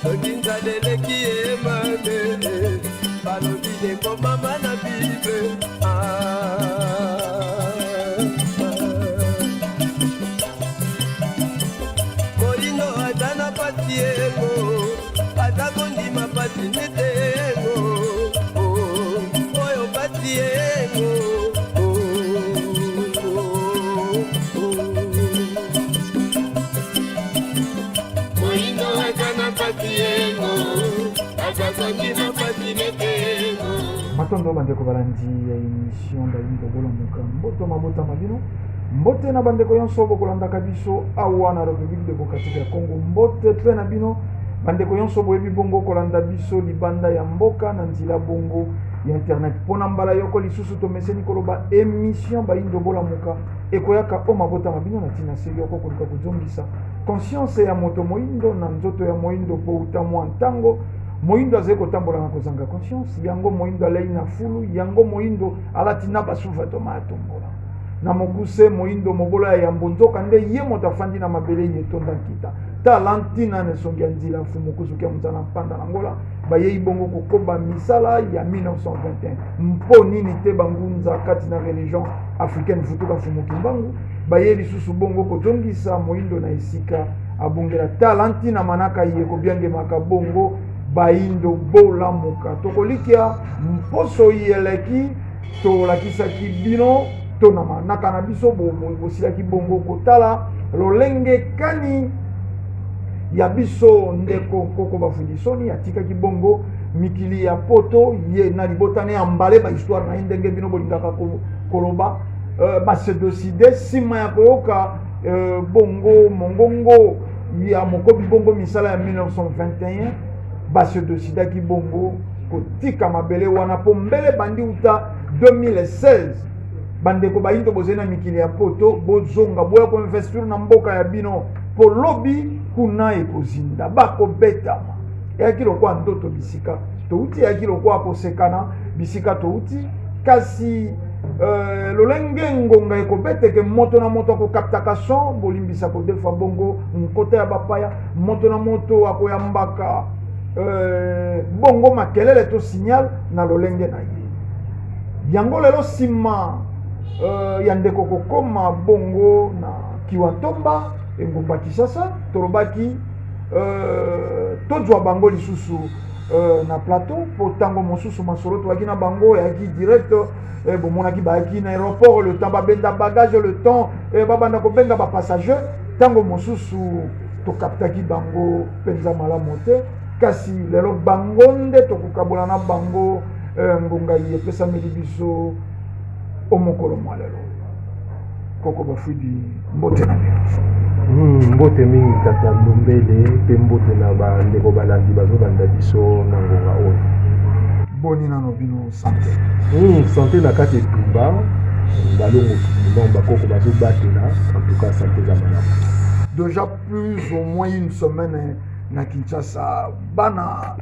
Sokinza leleki emame balobi dengo mama na bibe moyindo aza na pasi ego aza kondima pasi nete ego oyo pasi ego moyindo aza na pasi ego aza kondima pasi nete ego. Matondo bandeko balandi ya émission Bayindo Bolamuka mboto mabota mabino mbote na bandeko yonso bokolandaka biso awa na République démocratique ya Congo mbote pe na bino bandeko yonso boyebi bongo kolanda biso libanda ya mboka na nzila bongo ya internet pona mbala yoko lisusu to meseni koloba émission Bayindo Bolamuka ekoyaka o mabota mabino na tina seli yoko koluka kuzongisa conscience ya moto moindo na nzoto ya moindo po utamwa ntango moindo azali kotambola na kozanga conscience yango moindo alei na fulu yango moindo alati na basufa to matombola na mokuse moindo mobola ya mbonzoka nde ye moto afandi na mabele ye tonda kita talantina ne songi nzila fu mokusu ke mutana panda na ngola bayei bongo kokoba misala ya 1921 mpo nini te bangunza kati na religion africaine futuka fu mokimbangu bayei lisusu bongo kozongisa moindo na esika abongela talantina manaka ye kobiangemaka bongo Bayindo Bolamuka tokolikia mposo yeleki to lakisaki bino to na kanabiso bosilaki bongo kotala lolenge kani ya biso ndeko koko bafundisoni atikaki bongo mikili ya poto ye na libotane ya mbale ba histoire na ndenge bino bolingaka koloba basedoside sima ya koyoka bongo mongongo ya mokobi bongo misala ya 1921 base de sida ki bongo kotika mabele wana po mbele bandi uta 2016 bandeko bayindo bozena mikili ya poto bozonga boya ko investir na mboka ya bino po lobi kuna ekozinda bako betama ya kilo kwa ndoto bisika to uti ya kilo kwa kosekana bisika to uti kasi lolenge ngonga ekobeteke moto na moto ko kaptaka son bolimbisa ko defa bongo nkota ya bapaya moto na moto akoyambaka bongo makelele to signal na lolenge na ye yango lelo sima ya ndeko kokoma bongo na Kiwatomba engumba Kisasa tolobaki tozwa bango lisusu na plateau po tango mosusu masolo toaki na bango yaki direct bomonaki bayaki na aéroport le temps babenda bagage le temps babanda kobenga ba passager tango mosusu tokaptaki bango penza malamu te kasi lelo bango nde tokokabola na bango ngonga epesameli biso omokolo mwa lelo koko bafudi mbote na bino mbote mingi kata Ndombele pe mbote na bandeko balandi bazolanda biso na ngonga oyo boni nano bino santé santé na kati etumba balongo non bakoko bazobatela en tout cas santé za malamu déjà plus ou moins une semaine na Kinshasa bana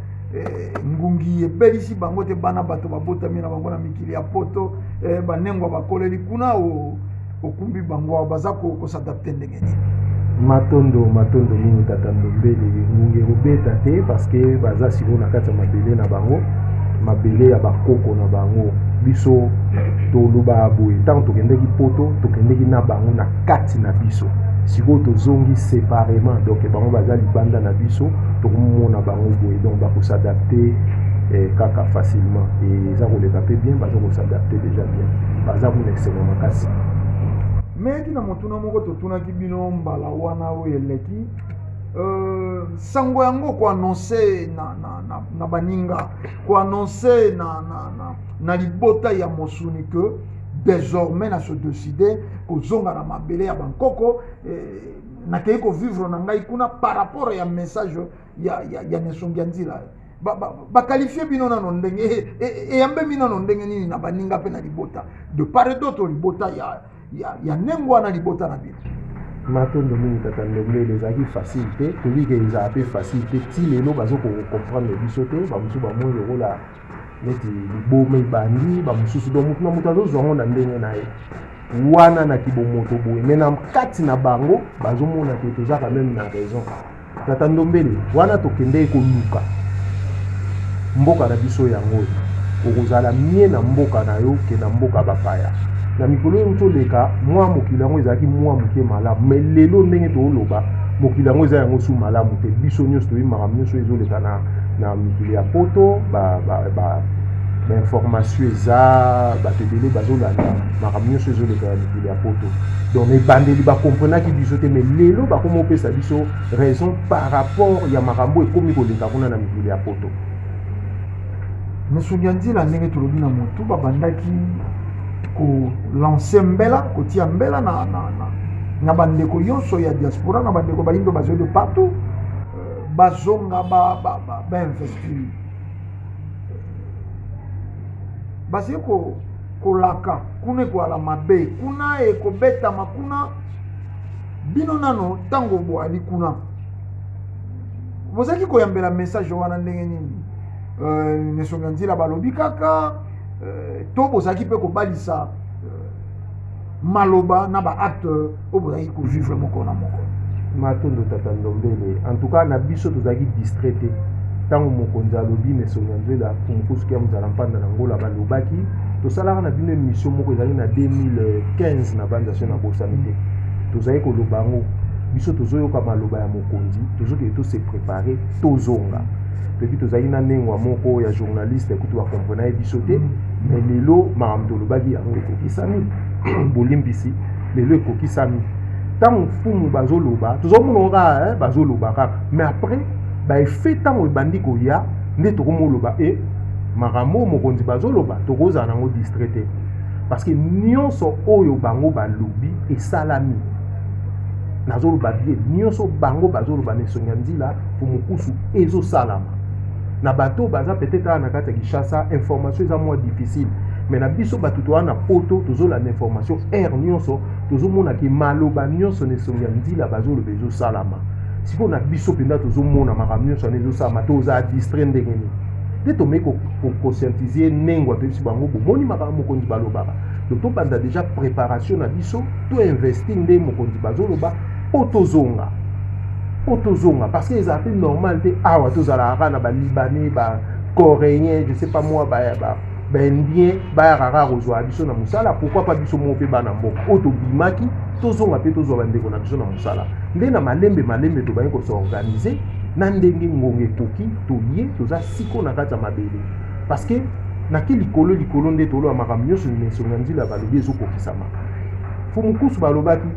ngungi ebelisi bango te bana bato babotami na bango na mikili ya poto banengwa bakoleli kuna okumbi bango baza kosadapte ndenge nini matondo mingi tata Ndombele ngungi robeta te parce que baza siko na kati ya mabele na bango mabele ya bakoko na bango biso toluba aboye ntango tokendeki poto tokendeki na bango na kati na biso siko tozongi séparément donc bango baza libanda na biso tokomona bango boye donc bakosadapte kaka facilement et eza koleka pe bien baza kosadapte déjà bien baza kuna excellent makasi mais kina motuna moko totunaki bino mbala wana oyo eleki sango yango ko annoncer na baninga ko annoncer na libota ya mosuni que désormais na se décider ko zonga na mabele ya bankoko na kei ko vivre na ngai kuna par rapport ya message ya nesongi nzila ba qualifier bino na ndenge yambe bino na ndenge nini na baninga pe na libota de part et d'autre libota ya nengwa na libota na bino matondo mingi tata Ndombele ezalaki facilité tobi ke ezala pe facilité ti lelo bazoko comprendre biso te bamosusu bamoi lokola neti liboma ebandi bamosusu do motu na moto azozwango na ndenge na ye wana na kibomoto boye me na kati na bango bazomona te tozaka meme na raison tata Ndombele wana tokende koluka mboka na biso yango okozala mie na mboka na yo ke na mboka bapaya na mikolo oyo toleka mwa mokili yango ezalaki mwa moke malamu me lelo ndenge tooloba mokili yango eza yango su malamu te biso nyonso toyimaka nyonso ezoleka na mikili ya poto bainformation eza bato ebele bazolanda makambo nyonso ezoleka ya mikili ya poto donc ebandeli bakomprenaki biso te me lelo bakoma opesa biso raison par rapport ya makambo ekomi koleka kuna na mikili ya poto. Mesungia nzila ndenge tolobi na motu babandaki ko lancer mbela kotia mbela na bandeko yonso ya diaspora na bandeko bayindo bazo de partout bazonga ba investir basi ko laka kuna ko ala mabe kuna e ko beta makuna bino nano tango bo ali kuna bozaki ko yambela message wana ndenge nini Nesonga nzila balobi kaka to bozaki pe ko balisa maloba na ba acte o bozaki ko vivre moko na moko matondo tata Ndombele en tout cas na biso tozaki distraité tango mokonzi alobi Nesonga nzila kumukusuki ya muzala mpanda na ngola balobaki tosalaka na bino émission moko ezali na 2015 na bandation na bosani te tozali koloba ngo biso tozoyoka maloba ya mokonzi tozoki to se préparer tozonga puis tozali na nengwa moko ya journaliste kutu ba comprendre biso te mais lelo makambo tolobaki yango ekokisami bolimbisi lelo ekokisami tango fumu bazoloba tozomona oka bazoloba kaka mais après effet tango ebandi koya nde tokomoloba makambo mokonzi bazoloba tokozala nango distraité parce que nyonso oyo bango balobi esalami nazoloba bien nyonso bango bazoloba Nesonga nzila fumukusu ezosalama na bato baza peut-être na kati ya Kinshasa information eza moins difficile mais na biso bato to na poto tozolanda information nyonso tozomona ki maloba nyonso Nesonga nzila bazoloba ezosalama siko na biso penda tozomona makambo nyonso ezosalama toza distrait ndenge nini nde tomei conscientiser nengwa toyebisi bango bomoni makambo mokonzi balobaka donc tobanda déjà préparation na biso to investir nde mokonzi bazoloba otozonga parce que ça fait normal te awa tozalaka na ba libanais ba coréen je sais pas moi ba indien ba rara kozwa biso na musala pourquoi pas biso mo pe bana mboka otobimaki tozonga pe tozwa bandeko na biso na musala nde na malembe to baye ko s'organiser na ndenge ngonge koki toye toza siko na kati ya mabele parce que na ki likolo nde tolo makambo nyonso Nesonga nzila balobi ezokokisama fumukusu balobaki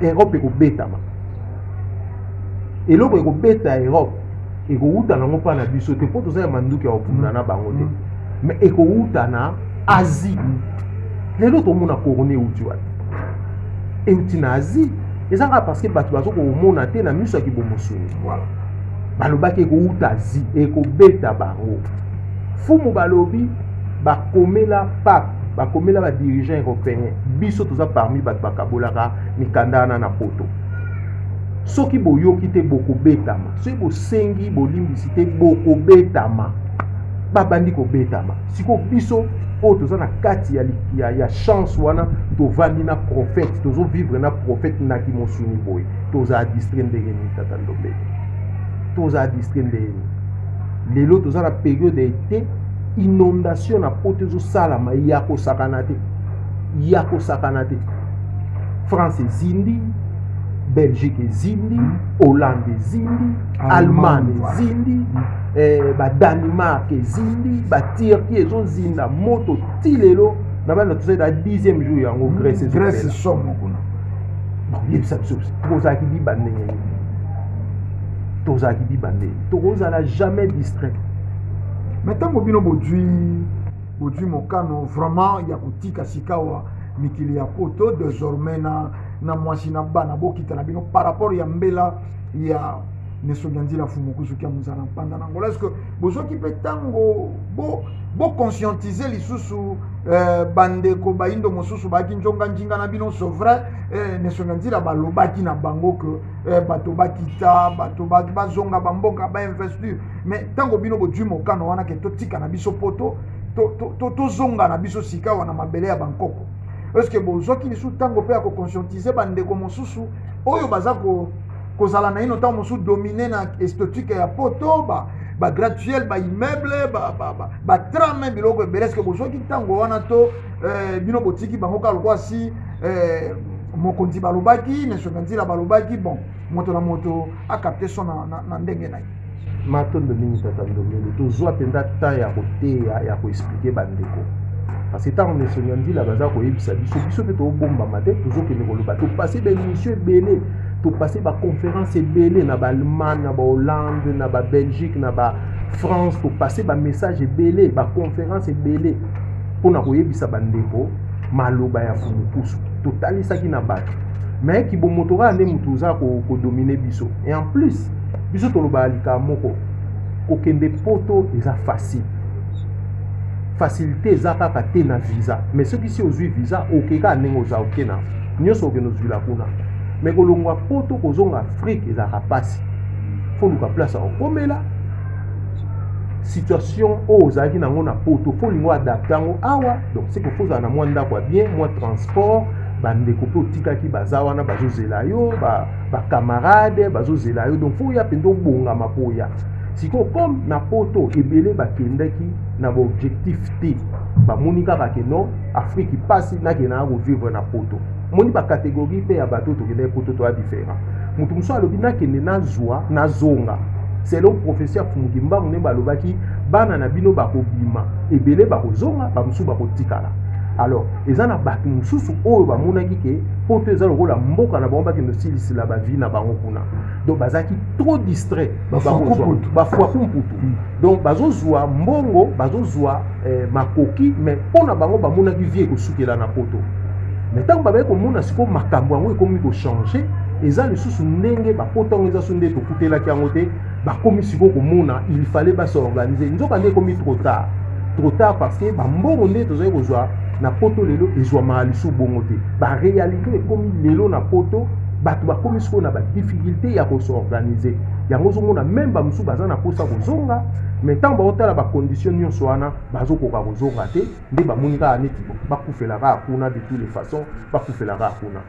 Europe ekobetama eloko ekobeta Europe ekouta nango mpa na biso te po tozala manduki ya kopunda na bango te mais ekouta na Asie lelo tomona corona euti wana euti na Asie ezanga parce que bato bazokomona te na miso ya kibomosuni balobaki ekouta Asie ekobeta bango fumu balobi bakomela pape bakomela ba dirigeant européen biso toza parmi bato bakabolaka mikanda na poto soki boyoki te bokobetama soki bosengi bolimbisi te bokobetama babandi kobetama siko biso oyo toza na kati ya chance wana tovandi na prophète tozovivre na prophète naki mosuni boye toza distrait ndenge nini tata Ndombele toza distrait ndenge nini lelo toza na période ya été inondation na poto ezosalama ya kosakana te France ezindi Belgique ezindi Hollande ezindi Allemagne ezindi ba Danemark ezindi ba Turquie ezozinda moto tilelo na bana tozela 10e jour yango Grèce somo kuna yebisa biso tozaki bibande tokozala jamais distrait mais tango bino bodwi mokano vraiment ya kotika sikawa mikili ya poto désormais na mwasi na bana bokita na bino par rapport ya mbela ya Nesonga nzila fumukusu kia muzala mpanda na ngola est-ce que bozoki pe tango bo conscientiser lisusu bandeko bayindo mosusu baki njonga njinga na bino c'est vrai Nesonga nzila balobaki na bango que bato bakita bato bazonga bamboka ba investir mais tango bino bodwi mokano wana ke totika na biso poto tozonga na biso sika wana mabele ya bankoko est-ce que bozoki lisu tango pe ya ko conscientiser bandeko mosusu oyo bazako kozala na ino ntango mosusu domine na esthétique ya poto graduel immeuble trame biloko ebele eske bozwaki ntango wana to bino botiki bango kaka lokwa si mokonzi balobaki nesonga nzila balobaki bon moto na moto akapte so na ndenge na ye matondo mingi tata ndomele tozwa mpenza temps ya koteya ya koexplike bandeko parce que ntango nesonga nzila baza koyebisa biso mpe tobombama te tozokende koloba topase baémission ebele topase baconférence ebele na baallemagne na bahollande na babelgique na bafrance topase bamessage ebele baconférence ebele mpona koyebisa bandeko maloba ya fumupusu totalisaki na bato mais kibomoto kaka nde moto oza kodomine biso et en plus biso tolobaka likaa moko kokende poto eza facile facilité eza kaka te na visa mais soki si ozwi visa okeka ndenge oza okena nyonso okende ozwila kuna mais kolongwa poto kozonga afrique ezalaka pasi fo luka place okomela situation oyo ozalaki nango na poto fo lingo adapte yango awa donc c'est que fo ozala na mwa ndako ya bien mwa transport bandeko mpe otikaki baza wana bazozela yo bacamarade bazozela yo donc fo oya mpenza obongama mpo oya sikoyo comme na poto ebele bakendaki na baobjectif te bamoni kaka ke non afrique pasi nakendaka kovivre na poto moni bakategorie mpe ya bato tokendaki poto toya différent moto mosusu alobi nakende nazwa nazonga selon professeur Fumuki Mbangu nde balobaki bana na bino bakobima ebele bakozonga bamosusu bakotikala alors eza na bato mosusu oyo bamonaki ke poto eza lokola mboka na bango bakende osilisila bavie na bango kuna donc bazalaki trop distrait bafwa kumputu donc bazozwa mbongo bazozwa makoki mais mpo na bango bamonaki vie ekosukela na poto mais ntango babaki komona sikoyo makambo yango ekomi kochange eza lisusu ndenge bapoto yango eza so nde tokutelaki yango te bakomi sikoyo komona il fallait basorganize nzoka nde ekomi trop tard parce que bambongo nde tozali kozwa na poto lelo ezwamaka lisu bongo te baréalité ekomi lelo na poto bato bakomi sikoyo na badifficulté ya kosorganize yango ozomona même bamosusu baza na posa kozonga mais ntango baotala bacondition nyonso wana bazokoka kozonga te nde bamoni kaka neti bakufela kaka kuna de toutes les façons bakufela kaka kuna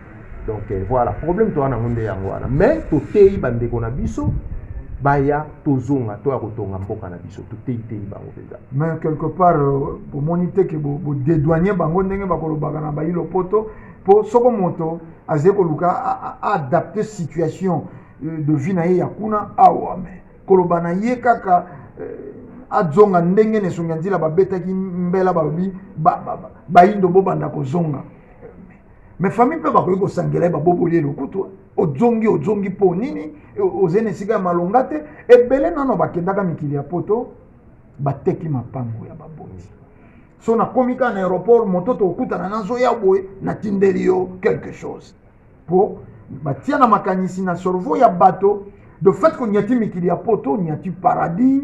donc voilà problème toza nango nde yango wana mais toteyi bandeko na biso baya tozonga toya kotonga mboka na biso toteyi bango mpenza mais quelque part bomoni te ke bodédouanie bango ndenge bakolobaka na bayilo poto mpo soko moto azali koluka adapte situation de vie na ye ya kuna awa me koloba na ye kaka adzonga ndenge nesonga nzila babetaki mbela balobi bayindo bobanda kozonga mais famille mpe bakoki kosangela ye baboboli elokutu ozongi mpo nini ozali na esika ya malonga te ebele nano bakendaka mikili ya poto bateki mapango ya baboti so nakomi kaka na aéroport moto tokutana nazoya boye natindeli yo quelque chose mpo batia na makanisi na cerveau ya bato de fait ko nyati mikili ya poto nyati paradis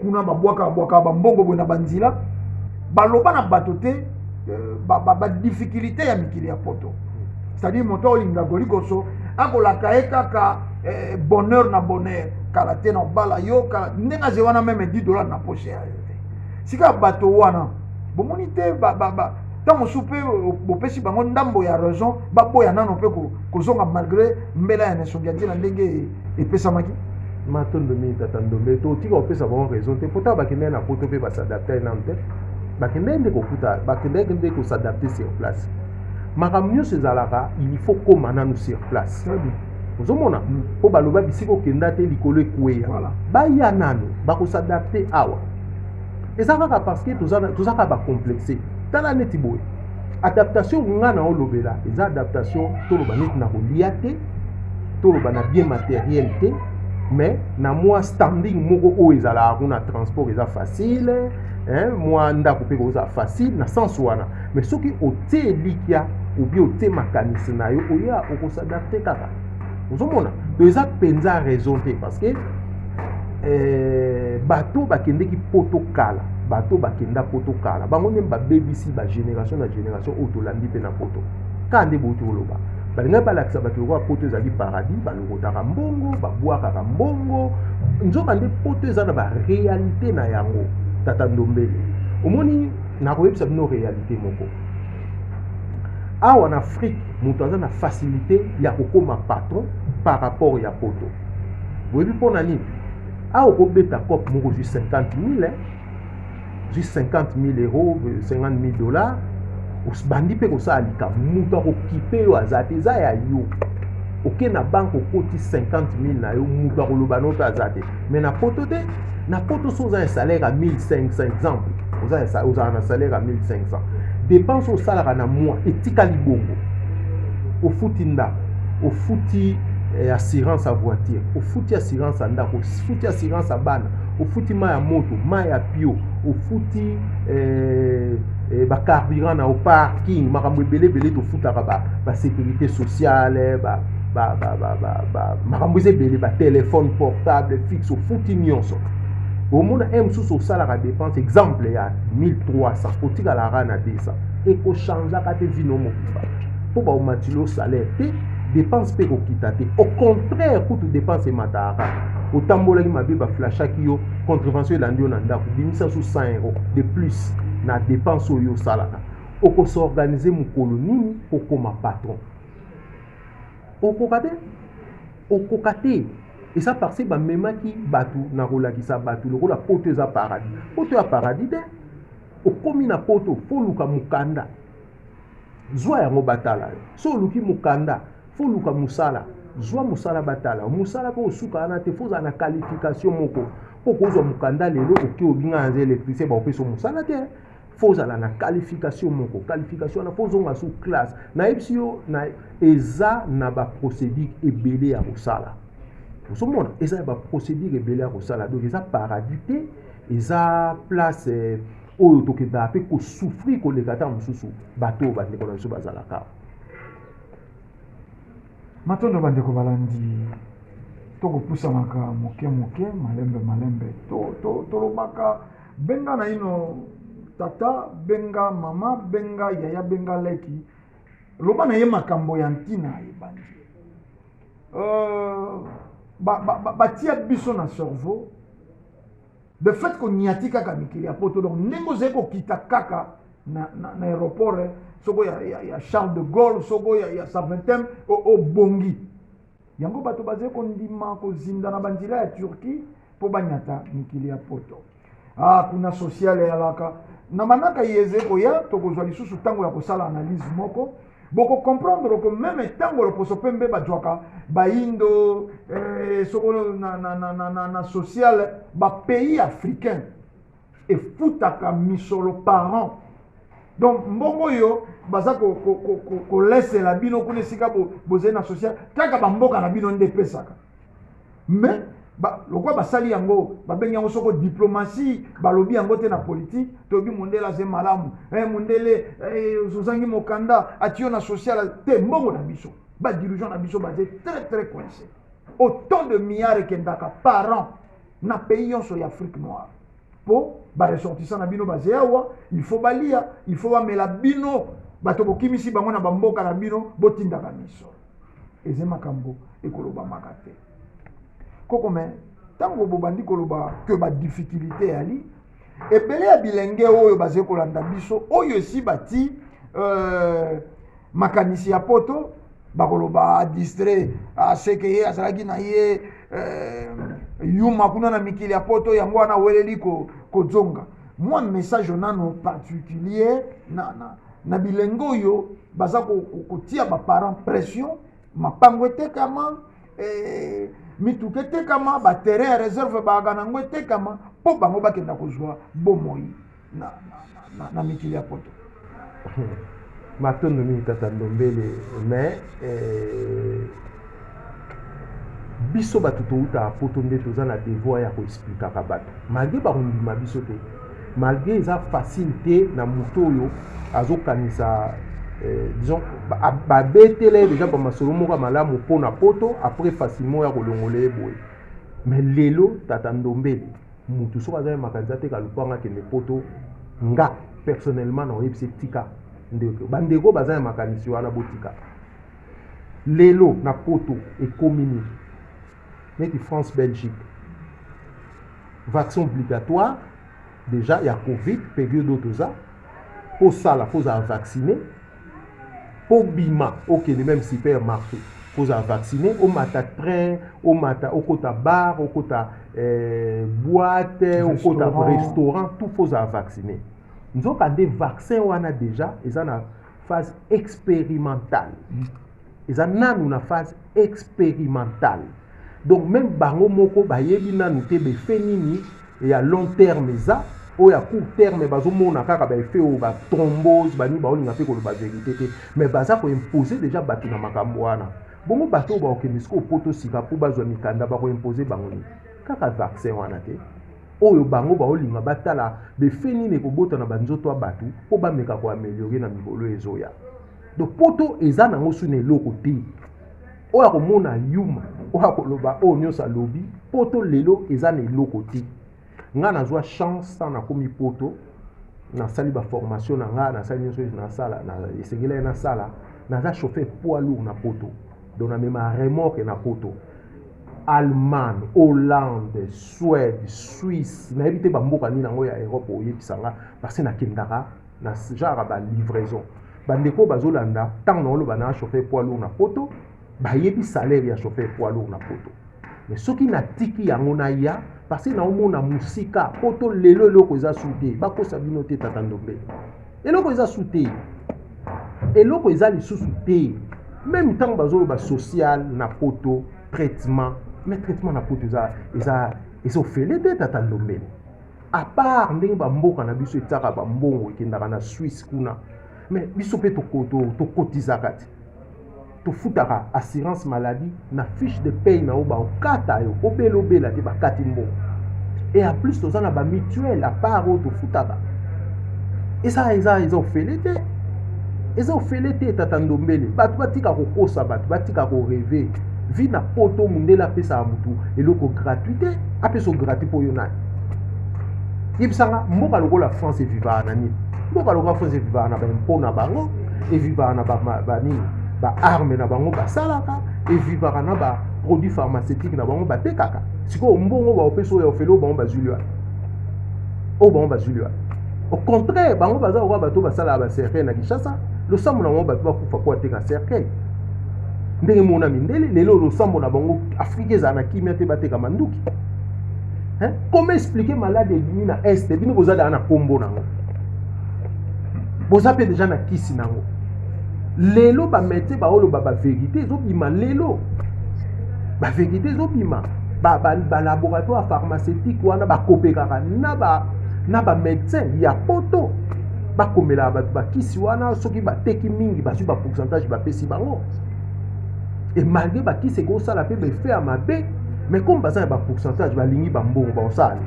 kuna babwaka bambongo boye na banzila baloba na bato te difficulté ya mikili ya poto c'est-à-dire moto olinga kolikoso akolaka ye kaka bonheur na bonheur kala te na obala yo kala ndenga ze wana meme $10 na poche ya te sika bato wana bomoni te ntango mosusu mpe bopesi bango ndambo ya raison baboya nano mpe kozonga malgré mbela ya nesongi ya nzela ndenge epesamaki matondo mingi tata ndombe totika kopesa bango raison te pota bakende na poto mpe basadapte nano te bakende nde kokuta bakende nde kosadapte sur place makambo nyonso ezalaka il faut koma nanu sur place ozomona mpo baloba bisika okenda te likolo ekweya baya nanu bakosadapte awa eza kaka parce que toza kaka bacomplexe tala neti boye adaptation nga na olobela eza adaptation toloba neti na kolia te toloba na bien matériel te mais na mwa standing moko oyo ezalaka kuna transport eza facile mwa ndako mpe koza facile na sens wana mais soki otie elikya ou bien otie makanisi na yo oya okosadapte kaka ozomona to eza mpenza raison te parce que bato bakendeki poto kala bato bakenda poto kala bango nde babebisi bagénération na génération oyo tolandi mpe na poto kaka nde bouti koloba balingaki balakisa bato lokola poto ezalaki paradis balokotaka mbongo babwakaka mbongo nzoka nde poto eza na baréalité na yango tata ndombele omoni nakoyebisa bino réalité moko awa na Afrique moto aza na facilité ya kokoma patron par rapport à poto. Vous voyez, pour nani, ah, au bêta cop, moi, juste 50 000, juste 50 000 euros, 50 000 dollars. Os bandi pe ko sa alika, muta ko kipe yo azate, za ya yo. Ok, na banque au côté 50 000 na yo, muta ko loba nota azate. Mais na poto te, na poto so un salaire à 1500 exemple. Vous avez un salaire à 1500. Dépense au salaire na mois, et tika libongo. Au foutinda, au fouti assurance à voiture, au fouti assurance à ndako, au fouti assurance à bana, au fouti ma ya moto, ma ya pio, au fouti carburant au parking, makambo belé to foutaka ba sécurité sociale, makambo belé ba téléphone portable fixe au fouti nyonso. Au monde aime sous au salaire à dépense exemple il y a 1300 au tika la rana 200 et ko changer ka te vino mo pour ba matilo salaire te dépense pe ko kitate au contraire pour dépense matara au tambola ki mabe ba flasha ki yo contravention landio na ndako bimisa sous 100 € de plus na dépense yo salaka o ko s'organiser mu koloni pour comme patron o ko kate et ça parce que même qui batu na rola ki sa batu le rola pote za paradis pote ya paradis de o komi na poto fo luka mukanda zwa ya batala so luki mukanda fo luka musala zwa musala batala musala ko suka na te fo za na qualification moko poko zo mukanda lelo oki obinga nze électricien ba opeso musala te fo za na qualification moko qualification na fo zo nga sous classe na epsio na eza na ba procédure ebele ya musala. Tout le monde, ils ont procédure rebelle au salaire. Donc, ils ont paradis, ils ont place où ils ont souffrir que les gars sous bateau, ils ont sous bazalaka. Maintenant, nous avons balandi. Toko pusa maka moke malembe. To maka benga na ino tata, benga mama, benga yaya, benga leki. Loba na ye makambo yantina ibandi. Batia biso na cerveau le fait qu'on y a tika ka mikili ya poto donc ndenge zeko kita kaka na aéroport soko ya Charles de Gaulle soko ya Saventem au bongi yango bato bazeko ndima ko zinda na bandila ya Turquie po banyata mikili ya poto kuna social ya laka na manaka yezeko ya tokozwa lisusu tango ya kosala analyse moko boko comprendre que même tango le poso pembe ba jwaka ba indo sokolo na social ba pays africain et futaka misolo parent donc mbongo yo baza ko laisser la bino kuna sika boze na social kaka ba mboka na bino ndepesaka mais lokwa basali yango babengi yango soko diplomatie balobi yango te na politique tobi mondela ze malamu mondele zozangi mokanda atio na social te mbongo na biso ba dirigeant na biso basé très coincé autant de milliards kendaka par an na pays yonso ya Afrique noire po ba ressortissant na bino basé awa il faut balia il faut amela bino bato bokimisi bango na bamboka na bino botindaka miso ezema kambo ekoloba makate kokome tango bobandi koloba que ba difficulté ali ebele ya bilenge oyo baze kolanda biso oyo si bati makanisi ya poto bakoloba distrait aseke azalaki na ye yuma kuna na mikili ya poto yango wana weleli ko zonga moi message nano particulier na bilenge oyo baza kotia ba parents pression mapango etekama mituke tekama ba terrain réserve ba ganango tekama po bango bakenda kozwa bomoi na mikili ya poto matondo mi tata ndombele mais biso bato touta poto nde toza na devoir ya ko expliquer ka bato malgré ba ndima biso te malgré eza facilité na moto oyo azokanisa disons babetele déjà ba masolo moko malamu pona poto après facilement ya kolongole boye mais lelo tata ndombele mutu so bazali makanza te ka lupanga ke ne poto nga personnellement na oyebisi tika ndeko bandeko bazali makanisi wana botika lelo na poto ekomini neti France Belgique vaccin obligatoire déjà il y a Covid période d'autosa pour ça la faut vacciner pour bima ok les mêmes supermarché faut vacciner. Au mata train, au mata au kota bar, au kota boîte, au kota restaurant, tout faut vacciner. Nous avons des vaccins on a déjà, ils ont une phase expérimentale. Ils ont une phase expérimentale. Donc même bango moko ba yebi na nous te be fenini et à long terme ça ou à court terme bazo mona kaka ba effet ou ba thrombose ba ni ba olinga pe ko ba vérité mais baza ko imposer déjà batu na makambo wana bongo bato ba okemisko poto sika po bazo mikanda ba ko imposer bango ni kaka vaccin wana te oyo bango ba olinga batala be fenini ko bota na banzoto a batu po ba meka ko améliorer na mikolo ezoya donc poto eza na ngosu ne loko te oya komona yuma oya koloba oyo nyonso alobi poto lelo eza na eloko te nga nazwa chance ntango nakomi poto nasali baformation na nga nasali nyonso nasala esengeli nasala naza chauffeur poids lourd na poto donc namema remorque na poto Allemagne, Hollande, Suède, Suisse nayebi te bamboka nini yango ya Europe oyebisa nga parce que nakendaka na genre ba livraison bandeko bazolanda ntango naoloba na chauffeur poids lourd na poto bayebi salaire ya chauffeur poids lourd na poto mais soki natiki yango na ya parce que naomona musika poto lelo eloko eza sute bakosa bino te tata ndombe eloko eza sute eloko eza lisusu te même ntango bazoloba social na poto traitement mais traitement na poto eza ofele te tata ndombe à part ndenge bamboka na biso etaka bambongo ekendaka na Suisse kuna mais biso pe tokotizaka te tofutaka assurance maladie na fiche de paye na oba okata yo obelobela te bakati mbo et en plus tozana ba mutuelle à part o tofutaka eza ofele te tata ndombele bato batika kokosa bato batika ko rêver vi na poto mundela pesa mutu eloko gratuité apesa gratuit po yo nani yebisanga mboka lokola France vivana nani mboka lokola France vivana ba impôt na bango et vivana ba nini ba arme na bango basalaka et vivaka na ba produit pharmaceutique na bango batekaka siko mbongo ba opeso ya ofelo bango bazulwa au contraire bango baza ko bato basala ba cercueil na Kinshasa lo sambo na bango bato bakufa ko ateka cercueil ndenge mona mindele lelo lo sambo na bango Afrique za na kimia te bateka manduki comment expliquer malade ebimi na est bino bozala na kombo nango boza pe déjà na kisi nango lelo ba métier ba olo ba vérité ezobima lelo ba vérité ezobima ba laboratoire pharmaceutique wana ba kopekaka na ba médecin ya poto ba komela ba kisi wana soki ba teki mingi ba su ba pourcentage ba pesi bango et malgré ba kisi ko sala pe be fait mabe mais comme baza ba pourcentage ba lingi ba mbongo ba osala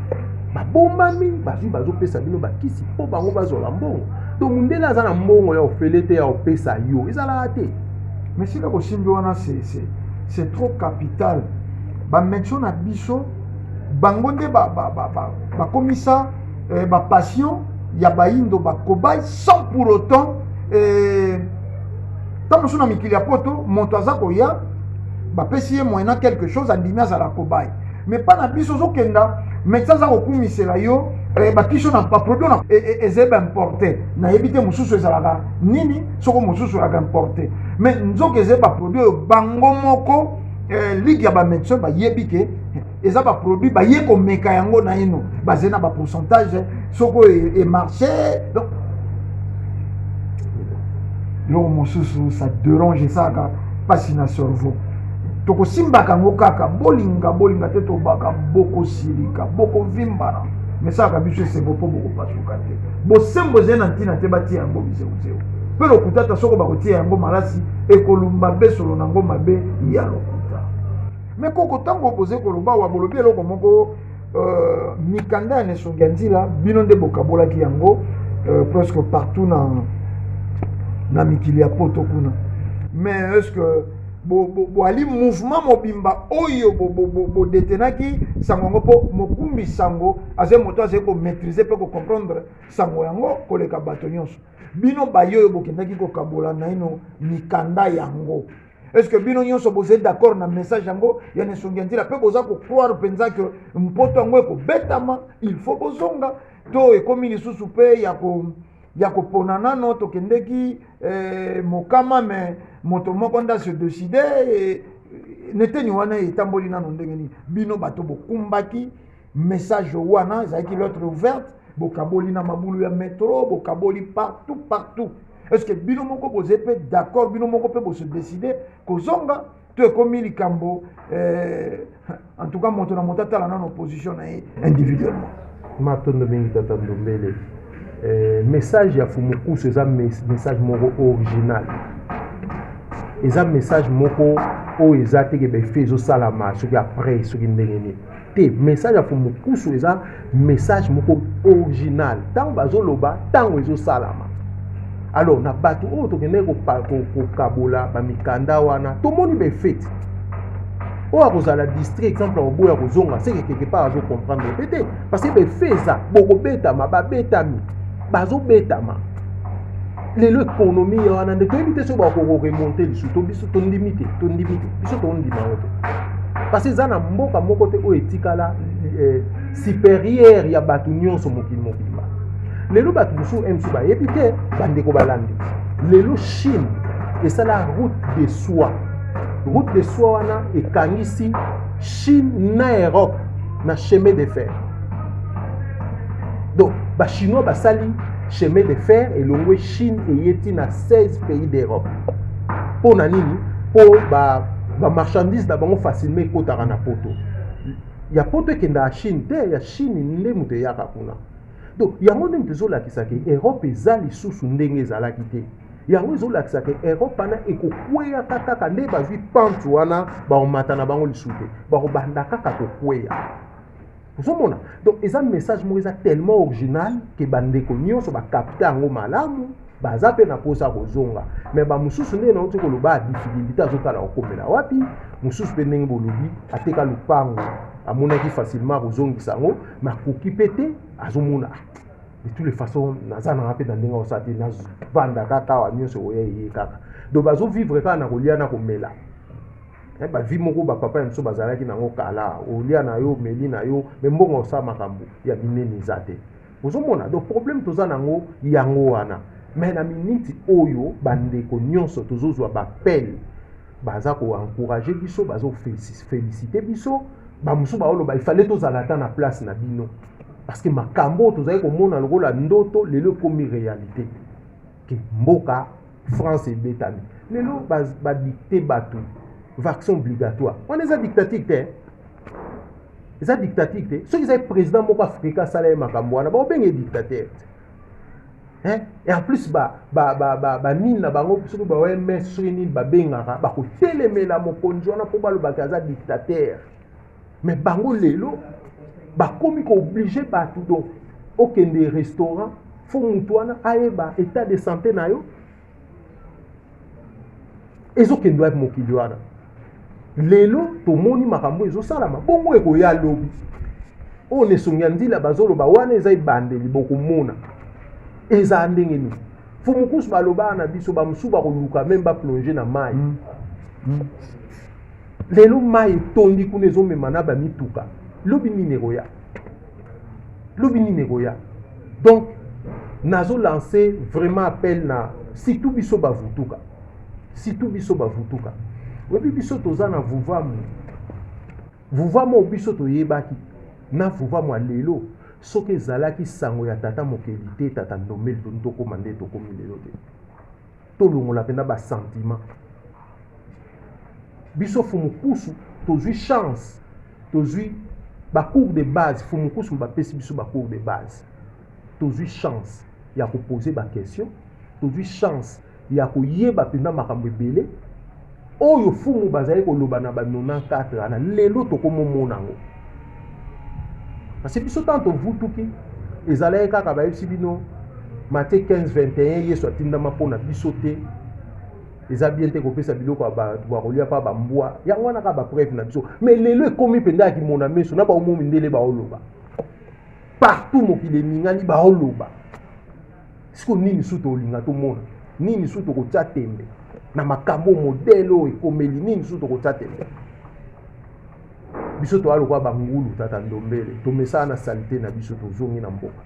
ba bombami ba su bazo pesa bino ba kisi po bango bazola mbongo donc mundela za na mbongo ya ofelete ya opesa yo ezala te mais si ka kosimbi wana c'est trop capital ba médecin na biso bango nde ba komisa ba patient ya baindo ba cobaye sans pour autant tant que na mikili ya poto moto aza koya ba pesi moyena quelque chose andimi azala cobaye mais pas na biso zokenda médecin za kokumisela yo bakisho na ba produit na ezeba importé na yebite mususu ezalaka nini soko mususu aga importé mais nzoke ezeba produit bango moko ligue ya ba médecin ba yebike ezaba produit ba yeko meka yango na ino bazena ba pourcentage soko et marché donc lo mususu ça dérange ça ka pasi na cerveau toko simbaka ngo kaka bolinga te to baka boko silika boko vimbana mais ça ka biso c'est beaucoup pasuka te bo sembo zena ntina te bati yango bizeu pe lokutata soko bakotia yango malasi ekolumba besolo nango mabe ya lokuta mais koko tango poser kolumba wa bolobi eloko moko mikanda ne songanzila bino nde bokabola ki yango presque partout na mikili ya poto kuna mais est-ce que ali mouvement mobimba oyo bo detenaki sango ngo po mokumbi sango aze moto aze ko maîtriser pe ko comprendre sango yango koleka bato nyonso bino bayo bokendaki ko kabola na ino mikanda yango est-ce que bino nyonso boze d'accord na message yango ya ne songendila pe boza ko croire penza que mpoto yango ko betama il faut bozonga to ekomi lisusu pe ya ko ponana no to kendeki mokama moto moko nda se décider neteni wana etamboli nano ndenge nini bino bato bokumbaki message wana ezalaki lettre ouverte bokaboli na mabulu ya métro bokaboli partout est-ce que bino moko boze pe d'accord bino moko pe se décider kozonga to ekomi likambo en tout cas moto na moto atala nano opposition na ye individuellement matondo mingi tata Ndombele message ya Fumukusu eza message moko original eza message moko oyo eza teke befe ezosalama soki après soki ndenge nini te message ya Fumukusu eza message moko original ntango bazoloba ntango ezosalama alors na bato oyo tokende kokabola bamikanda wana tomoni befeti oyo akozala distrait exemple oboya kozonga seke quelque part azocomprendre pete parce que befe eza bokobetama babetami bazobetama lelo économie wana nde toyebi te so bakoremonte lisu to biso tondimi te biso tondima oto parce que eza na mboka moko te oyo etikala supérieure ya bato nyonso mokili mobimba lelo bato mosusu msu bayebi te bandeko balandi lelo Chine esala route de soie wana ekangisi Chine na Europe na chemin de fer donc bachinois basali chemin de fer elongwe Chine eyeti na 16 pays d'Europe mpo na nini mpo bamarchandise na bango facilement ekotaka na poto ya poto ekenda ya Chine te ya Chine nde moto eyaka kuna donc yango nde moto ezolakisaki Europe eza lisusu ndenge ezalaki te yango ezolakisaki Europe wana ekokweya kaka nde bazwi pante wana baomata na bango lisu te bakobanda kaka kokweya ozomona donc eza message moko eza tellement original ke bandeko nyonso bakapte yango malamu baza mpe na posa kozonga me bamosusu ndenge nauti koloba difficulté azotala kokomela wapi mosusu mpe ndenge bolobi ateka lupango amonaki facilement kozongisa yango makoki mpe te azomona de toutes les façons naza nanga mpe na ndenge osala te nazvanda kaka awa nyonso oya eye kaka donc bazovivre kaka na kolia na komela bavi moko bapapa ya mosusu bazalaki nango kala olia na yo omeli na yo me mbongo osala makambo ya minene eza te ozomona donc problème toza nango yango wana me na miniti oyo bandeko nyonso tozozwa bapele baza koencourage biso bazofélicite biso bamosusu baoloba ifale tozala ata na place na bino parce que makambo tozali komona lokola ndoto lelo ekomi réalité ke mboka France ebetami lelo badicte bato vaccin obligatoire wana eza dictatique te eza dictatique te soki ezali président moko afrika asala ye makambo wana baobenge dictateur te et en plus banini na bango soki baoms soki nini babengaka bakotelemela mokonzi wana mpo balobaki aza dictateur mais bango lelo bakomi kooblige bato donc okende restaurant fo mutu wana ayeba état de santé na yo ezokende wapi mokili wana lelo tomoni makambo ezosalama bongo ekoya lobi oyo nesongi ya nzila bazoloba wana eza ebandeli bokomona eza ndenge nini Fumukusu baloba na biso bamosusu bakoluka meme baplonge na mai lelo mai etondi kuna ezomema na bamituka lobi nini ekoya donc nazolancer vraiment appel na surtout biso bavutuka oyebi biso toza na vuvamu biso toyebaki na vuvamu ya lelo soki ezalaki sango ya tata mokeli te tata Ndombele tokoma nde tokomi lelo te tolongola mpenza basentiment biso Fumukusu tozwi chance tozwi bacours de base Fumukusu bapesi biso bacours de base tozwi chance ya kopose baquestion tozwi chance ya koyeba mpenza makambo ebele oyo fumu bazali koloba na ba 94 ana lelo tokomomona ngo parce que biso tanto vutuki ezalaki kaka bayebisi bino Matthieu 15:21 yesu atindama mpona biso te eza bien te kopesa biloko ya bato bakolia mpa bambwa yango wana kaka bapreuve na biso mais lelo ekomi mpenza ya kimona meso na baomomi ndele baoloba partout mokili eningani baoloba siko nini su tolinga tomona nini su tokotya tembe na makambo modele oyo ekomeli nini su tokotya tembe biso toa lokwa bangulu tata Ndombele tomesana na salite na biso tozongi na mboka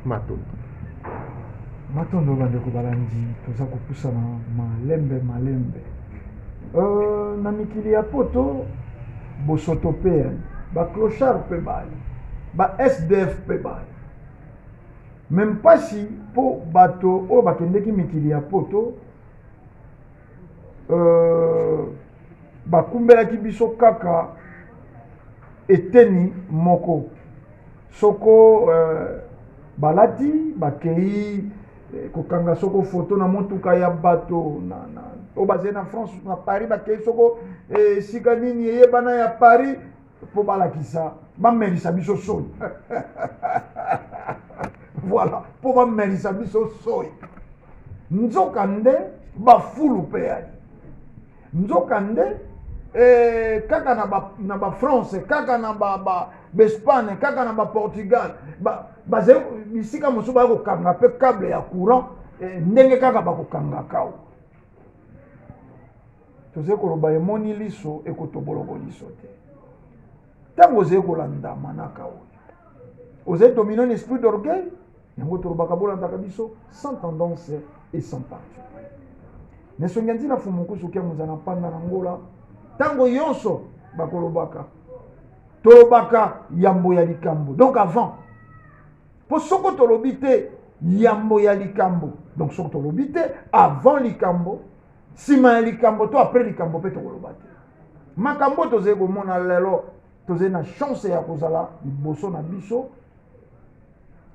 matondo matondo bandeko balandi toza kopusana malembe na mikili ya poto bosoto mpe baclochard mpe bali ba-SDF mpe bali me mpasi mpo bato oyo bakendeki mikili ya poto bakumbelaki biso kaka eteni moko soko balati bakei kokanga soko foto na motuka ya bato o bazali na France na Paris bakei soko esika nini eyebana ya Paris mpo balakisa bamelisa biso soi voilà mpo bamelisa biso soi nzoka nde bafulu mpe yali nzoka nde kaka na ba France kaka na Espagne kaka na Portugal bazali bisika mosusu baya kokanga mpe câble ya courant ndenge kaka bakokangaka awa tozali koloba emoni liso ekotoboloko liso te ntango ozali kolanda manaka oyo ozali dominer un esprit d'orgueil yango tolobaka bolandaka biso sans tendance et sans parti nesongi ntina fumuku soki ya mozala mpanda na ngola ntango yonso tolobaka yambo ya likambo donc avant po soko tolobi te yambo ya likambo donc soko tolobi te avant likambo nsima ya likambo to après likambo mpe tokoloba te makambo tozali komona lelo tozali na chance ya kozala liboso na biso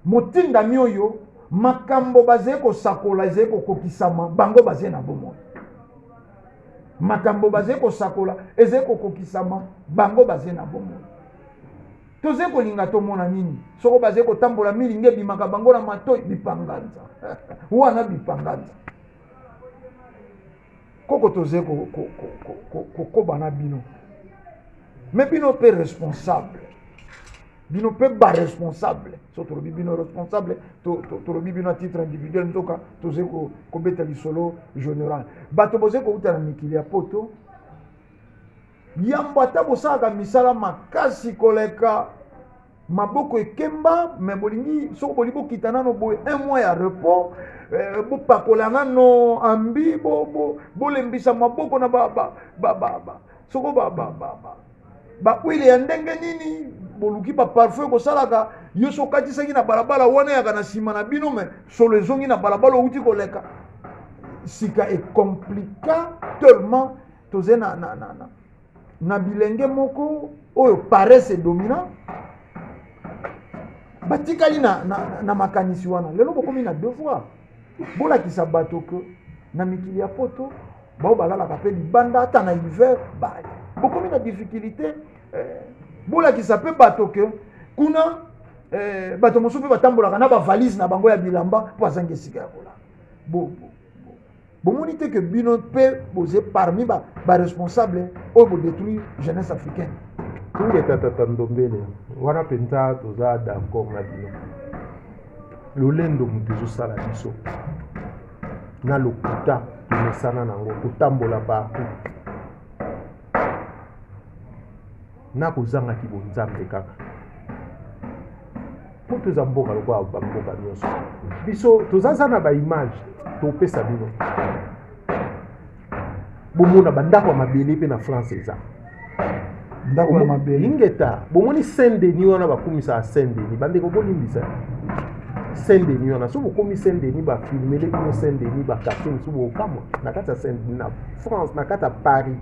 motindami oyo makambo bazali kosakola ezali kokokisama bango bazali na bomoi makambo bazali kosakola ezali kokokisama bango bazali na bomoi tozali kolinga tomona nini soko bazali kotambola milingi ebimaka bango na matoi bipanganza wana bipanganza koko tozali kokoba na bino me bino mpe responsable bino mpe baresponsable so tolobi bino responsable tolobi bino a titre individuel ntoka tozali kobeta lisolo général bato bozali kouta na mikili ya poto yambo ata bosalaka misala makasi koleka maboko ekemba me bolingi soko boli bokita nano boye un mois ya repos bopakola nano ambi bolembisa maboko na soko bakwile ya ndenge nini boluki baparfum kosalaka yo so okatisaki na balabala wana yaka na nsima na bino me solo ezongi na balabala outi koleka sika ekomplika tellement tozali na bilenge moko oyo paresse dominant batikali na makanisi wana lelo bokomi na deux fois bolakisa bato ke na mikili ya poto bao balalaka mpe libanda ata na hiver bali bokomi na difficulté bolakisa mpe bato ke kuna bato mosusu mpe batambolaka na bavalise na bango ya bilamba mpo azangi esika ya kolala bomoni te ke bino mpe boze parmi baresponsable oyo bodétruire jeunesse africaine tungeta tata ndombele wana mpenza toza d'accord na bino lolendo moto ezosala biso na lokuta tomesana nango kotambola partout na kozangaki bonzambe kaka mpo toza mboka lokola bamboka nyonso biso tozaza na baimage topesa bino bomona bandako ya mabele mpe na France eza ndako ya mabele ingeta bomoni Saint-Denis wana bakumisaka Saint-Denis bandeko bolimbisa Saint-Denis wana so bokomi Saint-Denis bafilmele bino Saint-Denis bakartier mosusu bokamwa na kati ya Saint-Denis na France na kati ya Paris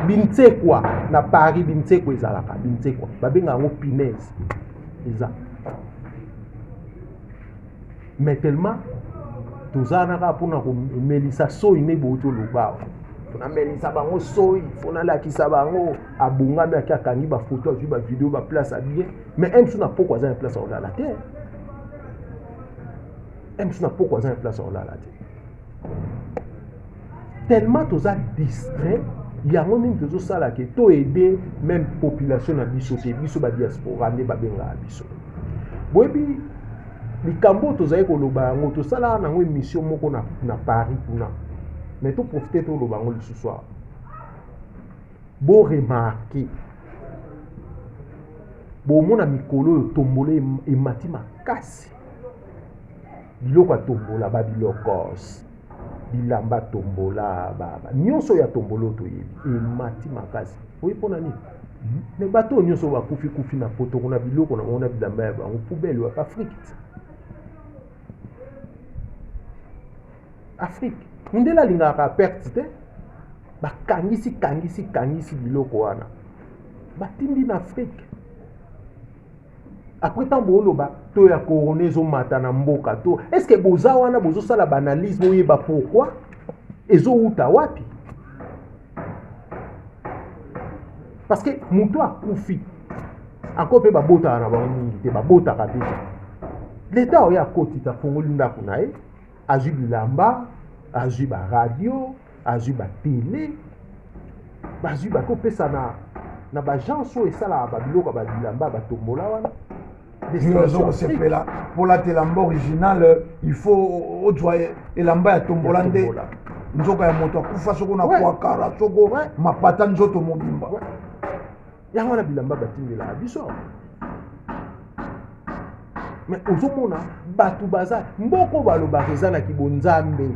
bintekwa na Paris bintekwa ezalaka bintekwa babenga yango pinaise eza mais tellement tozanaka mpona komelisa soi ne bouti oloba tonamelisa bango soi fonalakisa bango abongami aki akangi bafoto azwi bavideo baplace abie mais msu na poko aza na place aolala te msu na poko aza na place aolala te tellement toza distrait yango nini tozosala ke toede même population na biso te biso badiaspora nde babengaka biso boyebi likambo tozali koloba yango tosalaka nango émission moko na Paris kuna mais toprofite toloba yango lisusu awa boremarke bomona mikolo oyo tombole emati makasi biloko ya tombola babilokos bilamba tombola baba nyonso ya tombolo toyebi emati makasi oyi mpona nini me bato nyonso bakufi na poto kuna biloko na mona bilamba ya bango poubelle wa Afrique mundela lingaka perte te bakangisi biloko wana batindi na Afrique après tant boloba to ya corona zo mata na mboka to est-ce que boza wana bozo sala banalise boyeba pourquoi ezo uta wapi parce que muto akufi encore pe babota na bango mingi te babota kabisa l'état oya kotita fongoli ndako na ye azwi bilamba azwi ba radio azwi ba télé bazwi bakopesa na bagence oyo esalaka babiloko babilamba batombola wana sepela pour la telamba originale il faut ozwa elamba ya tombola nde nzoka ya moto akufa soko na kwakara soko mapata nzoto mobimba yango wana bilamba batindelaka biso mais ozomona bato baza mboko balobaka eza na kibonzambe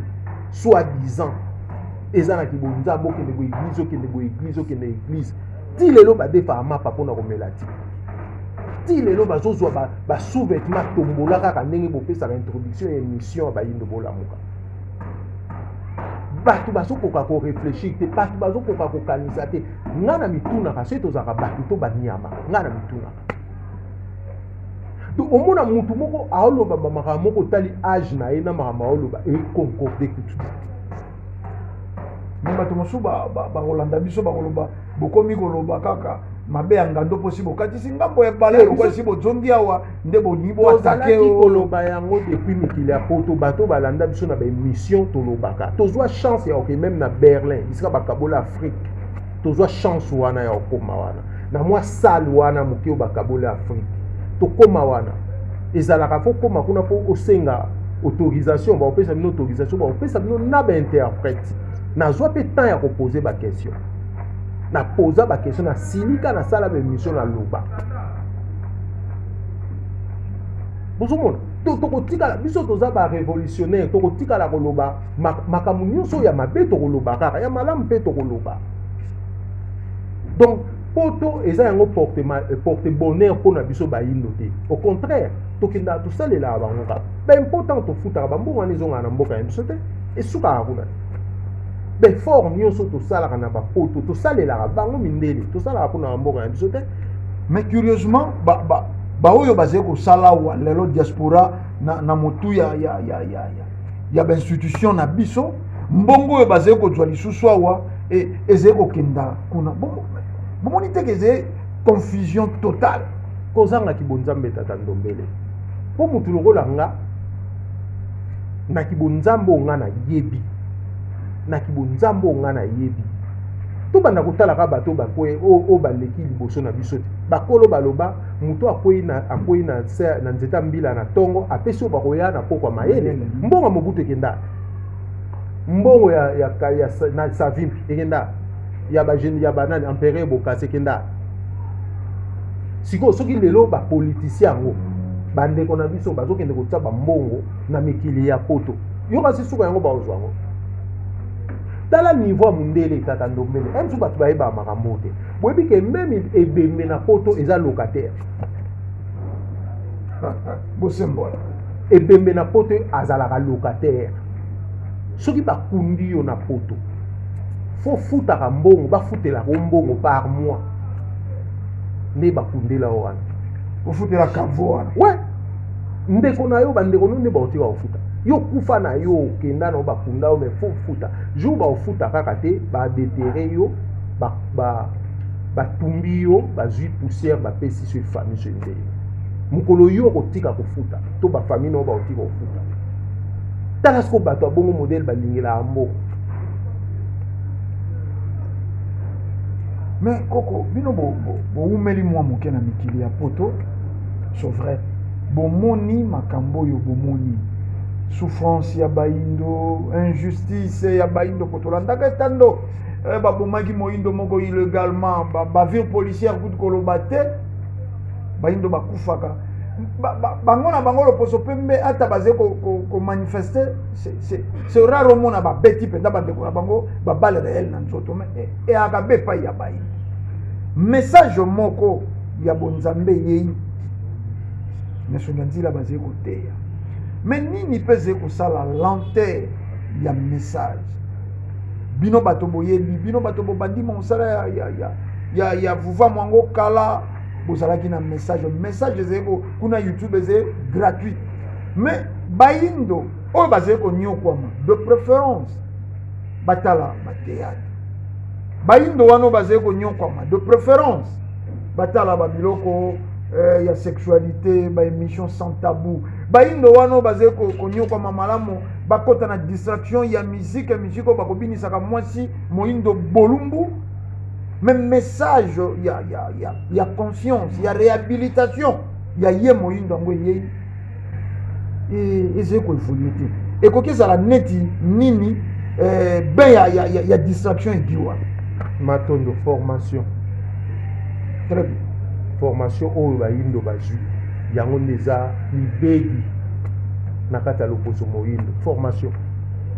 soi-disant eza na kibonzambe okende okende église ti lelo badefaka mapa mpona komela ti lelo bazozwa basous-vêtement tombola kaka ndenge bopesaka introduction ya émission ya bayindo bolamuka bato bazokoka korefléchir te bato bazokoka kokanisa te nga na mitunaka soki tozalaka bato to baniama nga na mitunaka to omona mutu moko aoloba bamakambo moko tali age na ye na makambo aoloba ekoncorde kutu me bato mosusu bakolanda biso bakoloba bokomi koloba kaka mabe ya ngando mposi bokatisi ngambo ya bala lokwasi bozongi awa nde bolingi boatake koloba yango depuis mikili ya poto bato balanda biso na baémission tolobaka tozwa chance ya oke même na Berlin bisika bakabola Afrique tozwa chance wana ya okoma wana na mwa sale wana moke oyo bakabola Afrique tokoma wana ezalaka fo koma kuna fo osenga autorisation baopesa bino autorisation baopesa bino na bainterprète nazwa mpe temps ya kopose baquestion na posa baquestion na silika na sala baémission na loba bozomona tokotikala biso toza barévolutionnaire tokotikala koloba makambo nyonso ya mabe tokoloba kaka ya malamu mpe tokoloba donc poto eza yango porte bonheur mpona biso bayindo te au contraire tokendaka tosalelaka bango kaka baimportant tofutaka bambongo wana ezongaka na mboka ya biso te esukaka kuna te fort nyonso tosalaka na bapoto tosalelaka bango mindele tosalaka mpona bamboka ya biso te mais curieusement baoyo bazali kosala awa lelo diaspora na motu ya bainstitution na biso mbongo oyo bazali kozwa lisusu awa ezali kokenda kuna bomoni teke ezali confusion totale kozanga kibonzambe tata ndombele mpo mutu lokola nga na kibonzambe onga na yebi na kibonzambe onga na yebi tobanda kotalaka bato bakwei oyo baleki liboso na biso te bakolo baloba mutu akwei na nzeta mbila na tongo apesi oyo bakoya na pokwa mayele mbongo mobutu ekenda mbongo na savimpi ekenda ya banani empereur bokasi ekenda sikoyo soki lelo bapolitisien yango bandeko na biso bazokende kotia bambongo na mikili ya poto yo kasi suka yango baozwa yango tala niveau ya mundele tata ndombele emsu bato bayeba makambo te boyebi ke meme ebembe na poto eza locataire bosembola ebembe na poto azalaka locataire soki bakundi yo na poto fo futaka mbongo bafutelaka mbongo par mois nde bakundela wana ofutela kavo wana we ndeko na yo bandeko no nde baotika kofuta yo kufa na yo okenda na bakunda yo me fo futa jour baofuta kaka te badetere yo batumbi yo bazwi poussière bapesi so famille so nde mokolo yo kotika kofuta to bafamille nao baotika kofuta tala siko bato abongo modele balingelaka mbongo mais koko bino boumeli mwa moke na mikili ya poto c'est vrai bomoni makambo oyo bomoni souffrance ya bayindo injustice ya bayindo kotolandaka etando babomaki moyindo moko illégalement bavire policière kutu koloba te bayindo bakufaka bango na bango loposo pembe ata baze ko manifester c'est rare mona ba beti penda bandeko na bango ba balle réel na nzoto mais et akabe pa ya bayi message moko ya bonzambe yeyi nesonga nzila baze koteya mais nini peze kosala lenteur ya message bino bato boyebi bino bato bobandi mosala ya vuva mwango kala bozalaki na message zeko kuna YouTube eze gratuit mais bayindo oyo bazali konyokwama de préférence batala batéâtre bayindo wana bazali konyokwama de préférence batala babiloko ya sexualité baémission sans tabou bayindo wana bazali konyokwama malamu bakota na distraction ya musique oyo bakobinisaka mwasi moyindo bolumbu. Même message, il y a conscience, il y a réhabilitation, il y a yé moyindo ngo yé et c'est quoi il faut dire et quoi que ça la neti nini ben il y a distraction et diwa matondo formation très bien formation oyo bayindo bazu yango ndeza libegi nakata loposo moyindo formation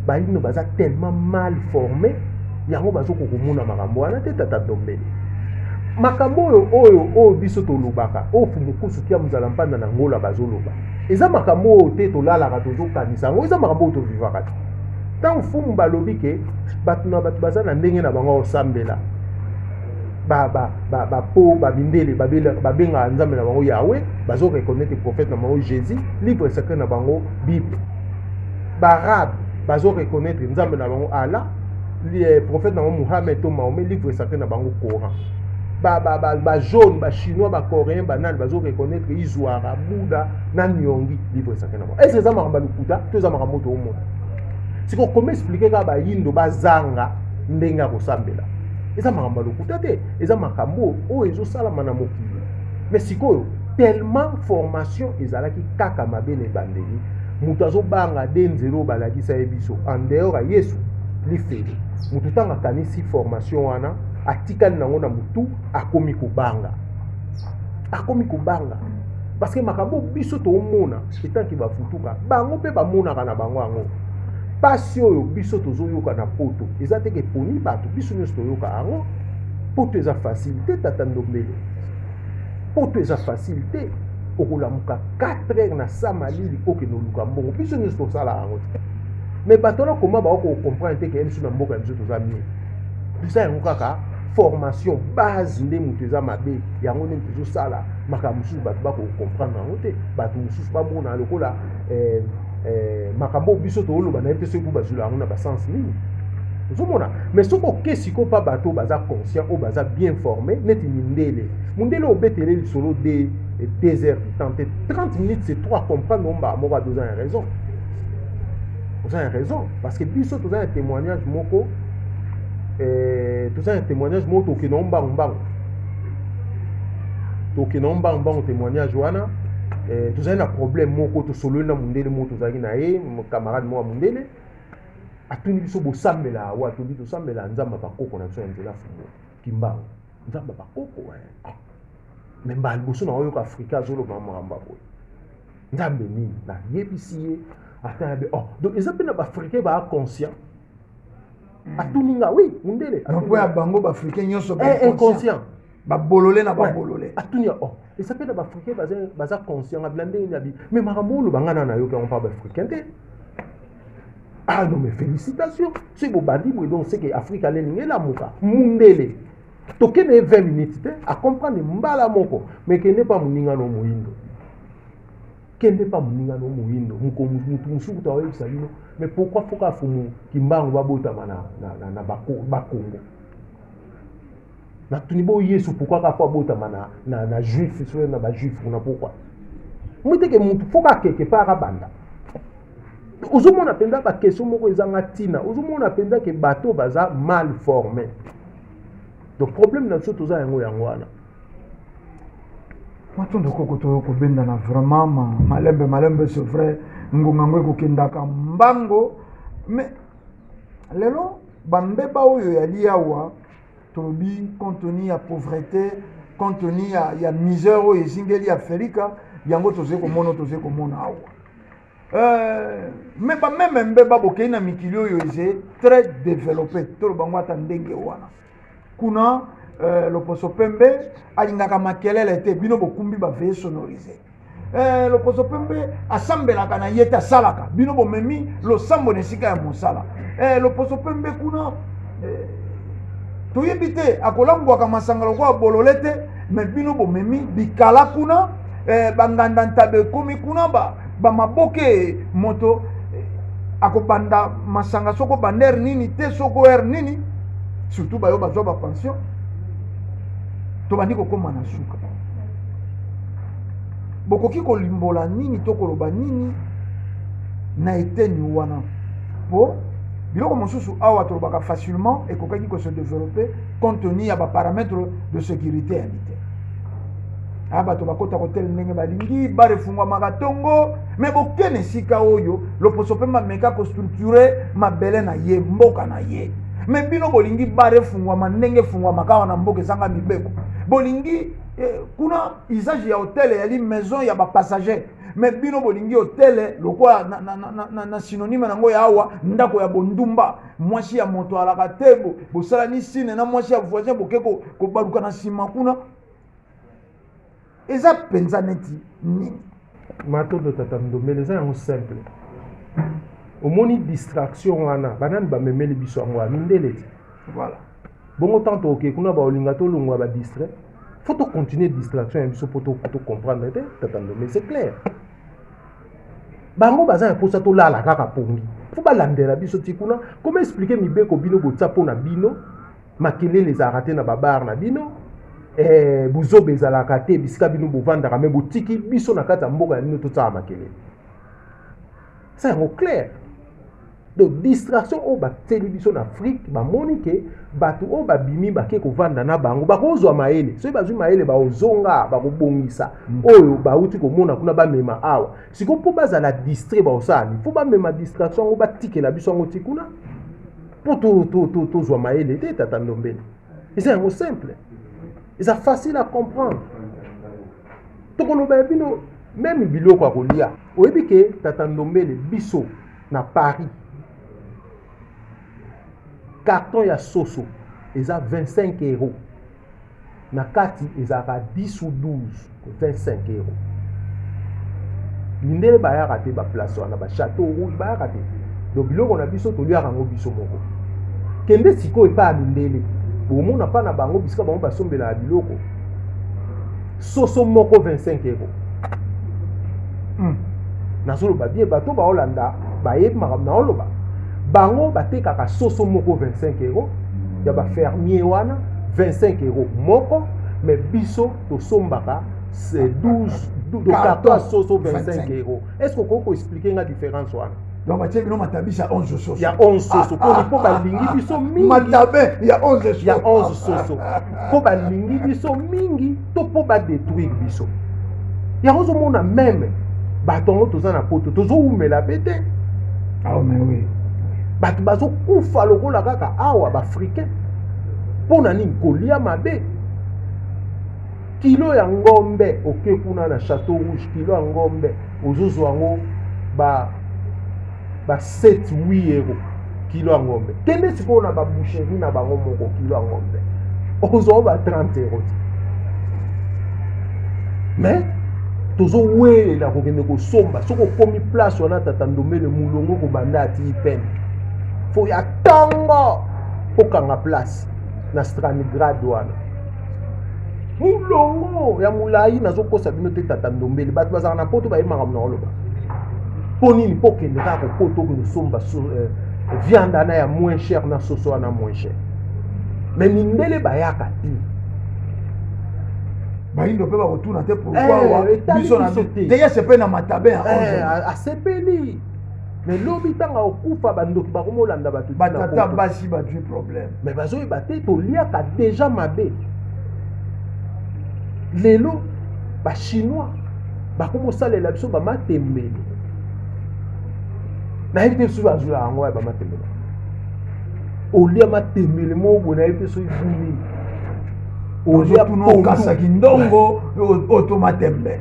bayindo baza tellement mal formé yango bazoko komona makambo wana te tata dombele makambo oyo biso tolobaka fumukusu kia muzala mpanda na ngola bazoloba eza makambo te tolalaka tozokanisa yango eza makambo tovivaka te ntango fumu balobi ke bato na bato baza na ndenge na bango osambela po babindele babengaka nzambe na bango yawe bazoreconnaitre prophète na bango Jésus livre sacré na bango Bible barabe bazoreconnaitre nzambe na bango Allah les prophètes dans Mohamed to Mahomet livre sacré na bango Coran ba jaune ba chinois ba coréen ba nan bazo reconnaître Izuara Bouddha na Nyongi livre sacré na bango est-ce que ça maramba lukuta to za maramba to monde c'est qu'on comment expliquer ka ba yindo ba zanga ndenga ko sambela eza maramba lukuta te eza makambo o ezo sala mana mokili mais sikoyo tellement formation ezalaki kaka mabele bandeli mutu azobanga denzelo balakisa ebiso en dehors à Yesu lifeli mutu tanga kanisi formation wana atikali nango na mutu akomi kubanga parce que makambo biso to mona etanki bafutuka bango pe bamona kana bango ango pasi oyo biso tozoyoka na poto eza teke poni bato biso nyonso toyoka ango poto eza facilité tata ndombele poto eza facilité okolamuka 4 heures na samalili okenoluka mbongo biso nyonso tosala ango mais bato na koma bako comprendre que biso na mboka biso tozamie bisa yango kaka formation base nde mutu eza mabe yango nde mutu ezosala makambo mosusu bato bako comprendre yango te bato mosusu babona lokola makambo biso tooloba na ye te soki bazula yango na basens nini ozomona mais soki okesiko mpa bato baza conscient oyo baza bien formé neti mindele obetele lisolo de 2 heures du temps 30 minutes c'est 3 comprendre omba moko adoza ya raison vous avez raison parce que biso tous un témoignage moko tous un témoignage moko qui non mbango to qui non mbango témoignage wana tous un problème moko to solo na mundele moko zaki na ye mon camarade mo mundele atuni biso bo sambela wa to biso sambela nzamba bakoko na biso nzela fumo kimbango nzamba bakoko mais mbal boso na oyo ka Afrika zolo ba mamba boy nzambe nini na yebisi donc ils appellent les Africains conscients. À tout ninga, oui, mundele. Donc ouais, bango africain nyonso inconscient. Ba bololé na ba bololé. À tout ninga, ils appellent les Africains baza conscient, blindé nabi. Mais marambo le bangana na yo qui on parle africain. Ah non mais félicitations. C'est beau badi donc c'est que Afrique allait ninga la muka. Mundele. Tokene 20 minutes à comprendre mbala moko, mais que n'est pas muninga no muindo. Kende pas muninga no muindo mutu musuku tawe bisalino mais pourquoi faut ka fumu kimbango babota na bakongo na tunibo yesu pourquoi ka faut bota na juif sur na ba juif na pourquoi muteke mutu faut ka quelque part abanda ozomona penda ba question moko ezanga tina ozomona penda ke bato baza mal formé donc problème na soto za yango wana matondo kokoto ko benda na vraiment malembe c'est vrai ngonga ko kendaka mbango mais lelo bambeba oyo ya liawa tobi contenu ya pauvreté compte tenu ya misère oyo ezingeli Afrika yango toze komona awa mais même mbeba bokei na mikili oyo eze très développé tolo bango ata ndenge wana kuna loposo pembe alingaka makelele te bino bokumbi baveye sonorisé loposo pembe asambelaka na ye te asalaka bino bomemi losambo na esika ya mosala loposo pembe kuna toyebi te akolangwaka masanga lokola bolole te mais bino bomemi bikala kuna banganda ntabe ekomi kuna bamaboke moto akobanda masanga soko bander nini te soko nini surtout bayo bazwa bapension tobandi kokoma na suka bokoki kolimbola nini to koloba nini na eteni wana po biloko mosusu awa tolobaka facilement ekokaki ko se développer compte tenu ya baparamètre de sécurité ya bite bato bakota kotel ndenge balingi barefungwamaka ntongo me bokene esika oyo loposo mpe mameka kostructure mabele na ye mboka na ye me bino bolingi barefungwama ndenge efungwamaka awa na mboka ezanga mibeko bolingi kuna usage ya hotel yali maison ya bapassager me bino bolingi hotel lokola na synonyme nango ya awa ndako ya bondumba mwasi ya moto alaka te bosala ni sine na mwasi ya voisin boke kobaluka na nsima kuna eza penza neti nini matondo tata ndombele eza yango simple omoni distraction wana banani bamemeli biso yango ya mindele ti voilà bongo tanto oke kuna baolinga tolongwa badistrait faut to continuer distraction ya biso po to comprendre te tata ndombele c'est clair bango baza ya posa tolala kaka pongi fo balandela biso ti kuna comment expliquer mibeko bino botya mpo na bino makelele ezalaka te na babar na bino buzobe ezalaka te bisika bino bovandaka me botiki biso na kati ya mboka ya bino totsala makelele ça yango clair donc distraction oyo bateli biso na afrique bamoni ke bato oyo babimi bake kovanda na bango bakozwa mayele soki bazwi mayele baozonga bakobongisa oyo bauti komona kuna bamema awa siko mpo bazala distrait baosali fo bamema distraction yango batikela biso yango ti kuna mpo tozwa mayele te tata ndombele eza yango simple eza facile à comprendre tokoloba bino même biloko ya kolia oyebi ke tata ndombele biso na Paris carton ya soso eza 25 €. Na kati ezaka 10 ou 12, 25 €. Mindele bayaka te ba place wana ba château rouge bayaka te. Donc biloko na biso toliaka ngo biso moko. Kende siko epa mindele. Bomona pa na bango bisika bango basombela biloko. Soso moko 25 €. Nazolo ba bien bato ba Holanda ba yeb makam na oloba. Bango batekaka soso moko 25 €. Ya ba fermier wana 25 € moko, mais biso to sombaka c'est 12 carton soso 25 €. Est-ce que vous pouvez expliquer la différence wana? Donc bah tiens bino matabisa 11 soso. Il y a 11 soso pour balingi biso mingi. Matabe, il y a 11 soso. Il y a 11 soso. Pour balingi biso mingi, to pour ba détruire biso. Il y a aussi mona même batongo toza na poto tozo umela bete. Ah mais oui. Bato bazo kufa lokola kaka awa ba africain. Pona nini kolia mabe. Kilo ya ngombe oke kuna na château rouge, kilo ya ngombe ozozo yango ba 7-8 € kilo ya ngombe. Kende siko na ba boucherie na bango moko kilo ya ngombe ozo ba 30 €. Mais tozo welela kokende kosomba soko komi place wana tata ndomele mulongo ko banda ati pen fo ya tango okanga place na Stalingrad wana mulongo ya mulai nazokosa bino te tata ndombele bato bazaka na poto bayemaka mna oloba po nini po kende kaka poto kosomba viande na ya moins cher na soso na moins cher mais mindele bayaka ti baindo pe ba kotuna te pourquoi biso na te sepe na matabe ya 11 asepeli mais lobi tanga okufa bandoki bakomolanda bato batata basi ba du problème mais bazoyi bate to liaka déjà mabe lelo ba chinois bakomosalela biso bamatembele na yebi te biso bazwila yango ya bamatembele olia matembele moko na yebi te so ibumi ozolia pondu kindongo otomatembe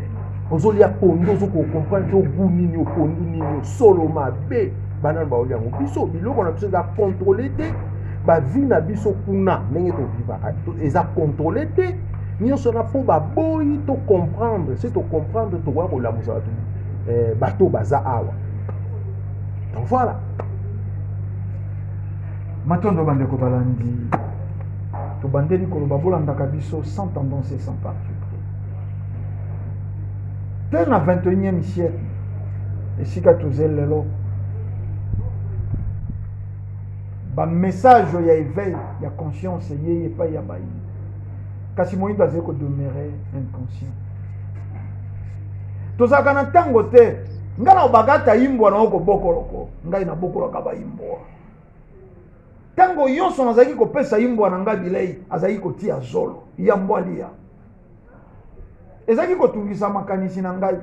ozolia pondu ozoko comprendre to goût nini pondu nini solo mabe banana baolia ngo biso biloko na biso za contrôler te ba vie na biso kuna ndenge to vivaka eza contrôler te nyonso na po baboyi to comprendre c'est to comprendre to wa kolamusa bato baza awa donc voilà matondo bandeko balandi to bandeli koloba bolandaka biso sans tendance et sans parti te na 21e siècle esika tozeli lelo bamessage ya éveil ya conscience ye epai ya bayi kasi moyindo azali kodemere inconscient tozalaka na ntango te ngai na obakata yimbwa na okobokoloko ngai na bokolaka bayimbwa ntango nyonso nazalaki kopesa yimbwa na ngai bilei azalaki kotia zolo ya mbwa lia ezalaki kotungisa makanisi na ngai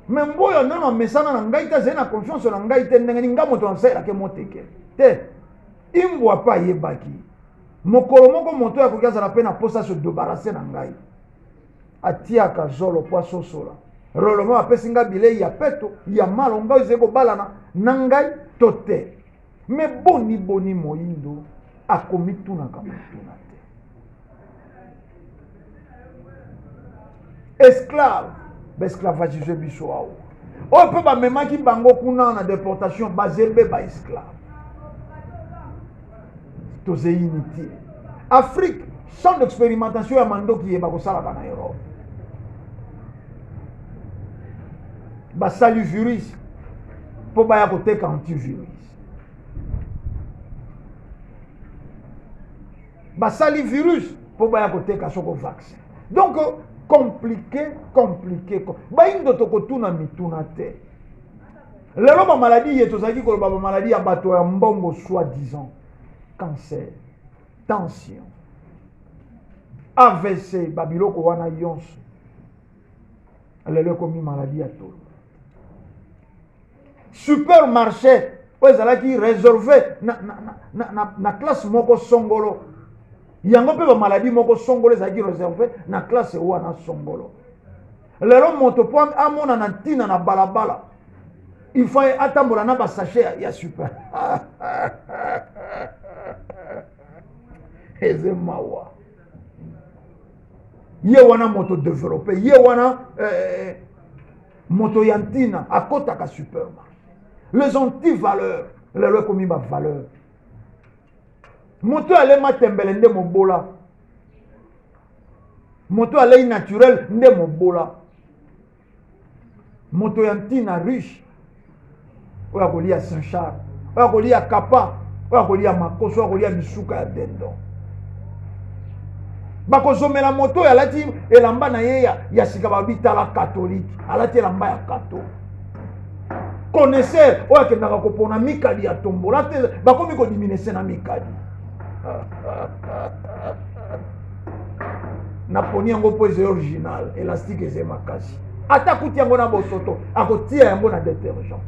me mbwa oyo nano amesana na ngai te azali na confiance na ngai te ndenge nini ngai moto nasalelaki moteke te imbwa mpe ayebaki mokolo moko moto oyo akoki azala mpe na mposa se debarase na ngai atiaka zolo po asosola rolomo apesi ngai bilei ya peto ya malo ngai ezali kobalana na ngai to te me boni moyindo akomitunaka motuna te esclave baesclavagize biso awa oyo mpe bamemaki bango kuna na déportation bazembe baesclave tozei unité Afrique champ d'expérimentation ya mandoki yeba kosalaka na Europe basali virus mpo baya koteka antivirus basali virus mpo baya koteka soko vaccin donc compliqué bayindo tokotuna mituna te lelo bamaladi ye tozalaki koloba bamaladi ya bato ya mbongo soi-disant cancer, tension, AVC, babiloko wana yonso. Lelo komi maladie à tout. Supermarché, ezalaki réservé na classe moko songolo. Yango pe ba maladie moko songolo ezalaki réservé na classe wana songolo. Lelo moto po amona na ntina na balabala. Il faut atambola na ba sachet ya super. Eze mawa ye wana moto développé ye wana moto yantina akotaka supermarché les anti-valeurs lelo komi ba valeur moto ale matembele nde mobola moto ale naturel nde mobola moto yantina riche oya kolia Saint-Charles oya kolia Kapa oya kolia Makoso oya kolia bisuka ya dendon bakozomela moto ya lati elamba na ye ya sika babitala catholique alati elamba ya kato connaisseur oyo akendaka kopona mikadi ya tombola te bakomi kodiminese na mikadi naponi yango mpo eze original élastique eze makasi ata kuti yango na bosoto akotia yango na détergent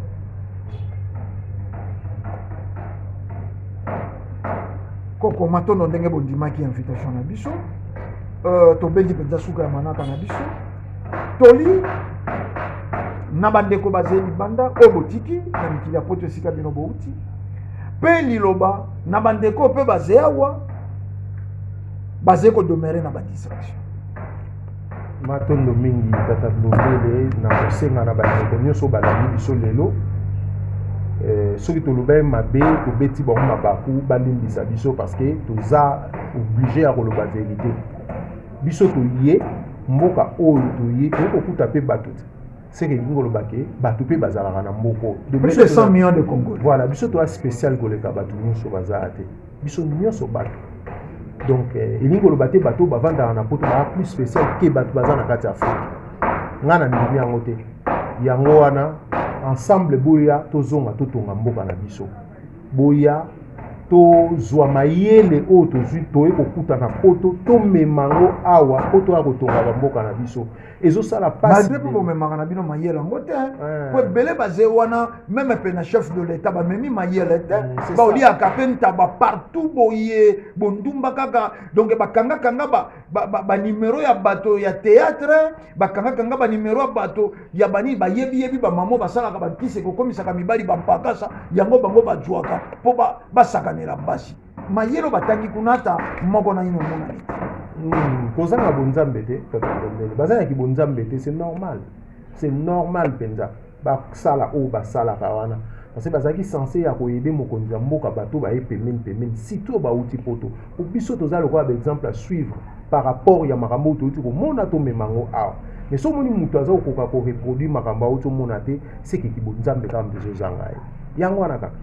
koko matondo ndenge bondimaki invitation na biso tobendi mpenza suka ya manaka na biso toli na bandeko bazeli banda oyo botiki na mikili ya poto esika bino bouti mpe liloba na bandeko mpe baze awa baze kodomere na badistraction matondo mingi tata Ndombele na kosenga na bandeko nyonso balandi biso lelo soki toloba mabe tobeti bango mabaku balimbisa biso parce que toza obligé ya koloba vérité biso toye mboka oyo toye tokokuta mpe bato te seke lingi koloba ke bato mpe bazalaka na mboko plus de 100 millions de Congolais voilà biso toya spécial koleka bato nyonso bazala te biso nyonso bato donc elingi koloba te bato bavandaka na poto baa plus spécial ke bato baza na kati ya Afrique nga na ndimi yango te yango wana ensemble boya tozonga totonga mboka na biso boya tozwa mayele oyo tozwi toye kokutana poto tomemango awa po toya kotonga bamboka na biso ezosala pasi malgré mpo bomemaka na bino mayele yango te po ebele baze wana meme mpe na chef de l'état bamemi mayele te baoliaka mpe ntaba partout boye bondumba kaka donc bakangakanga banimero ya bato ya théâtre bakangakanga banimero ya bato ya bani bayebiyebi bamamo basalaka bakisi kokomisaka mibali bampakasa yango bango bazwaka mpo basakanela basi mayelo batangi kuna ata moko na ino monani kozanga bonzambe te bazalaki bonzambe te c'est normal penza basala oyo basalaka wana parce que bazalaki censé ya koyede mokonzi ya mboka bato baye pemeni sitôt bauti poto biso toza lokola baexemple à suivre par rapport ya makambo oyo touti komona tomemango awa mais so omoni moto aza kokoka koreproduire makambo auti omona te sekeki bonzambe kaka mpe ezozanga ye yango wana kaka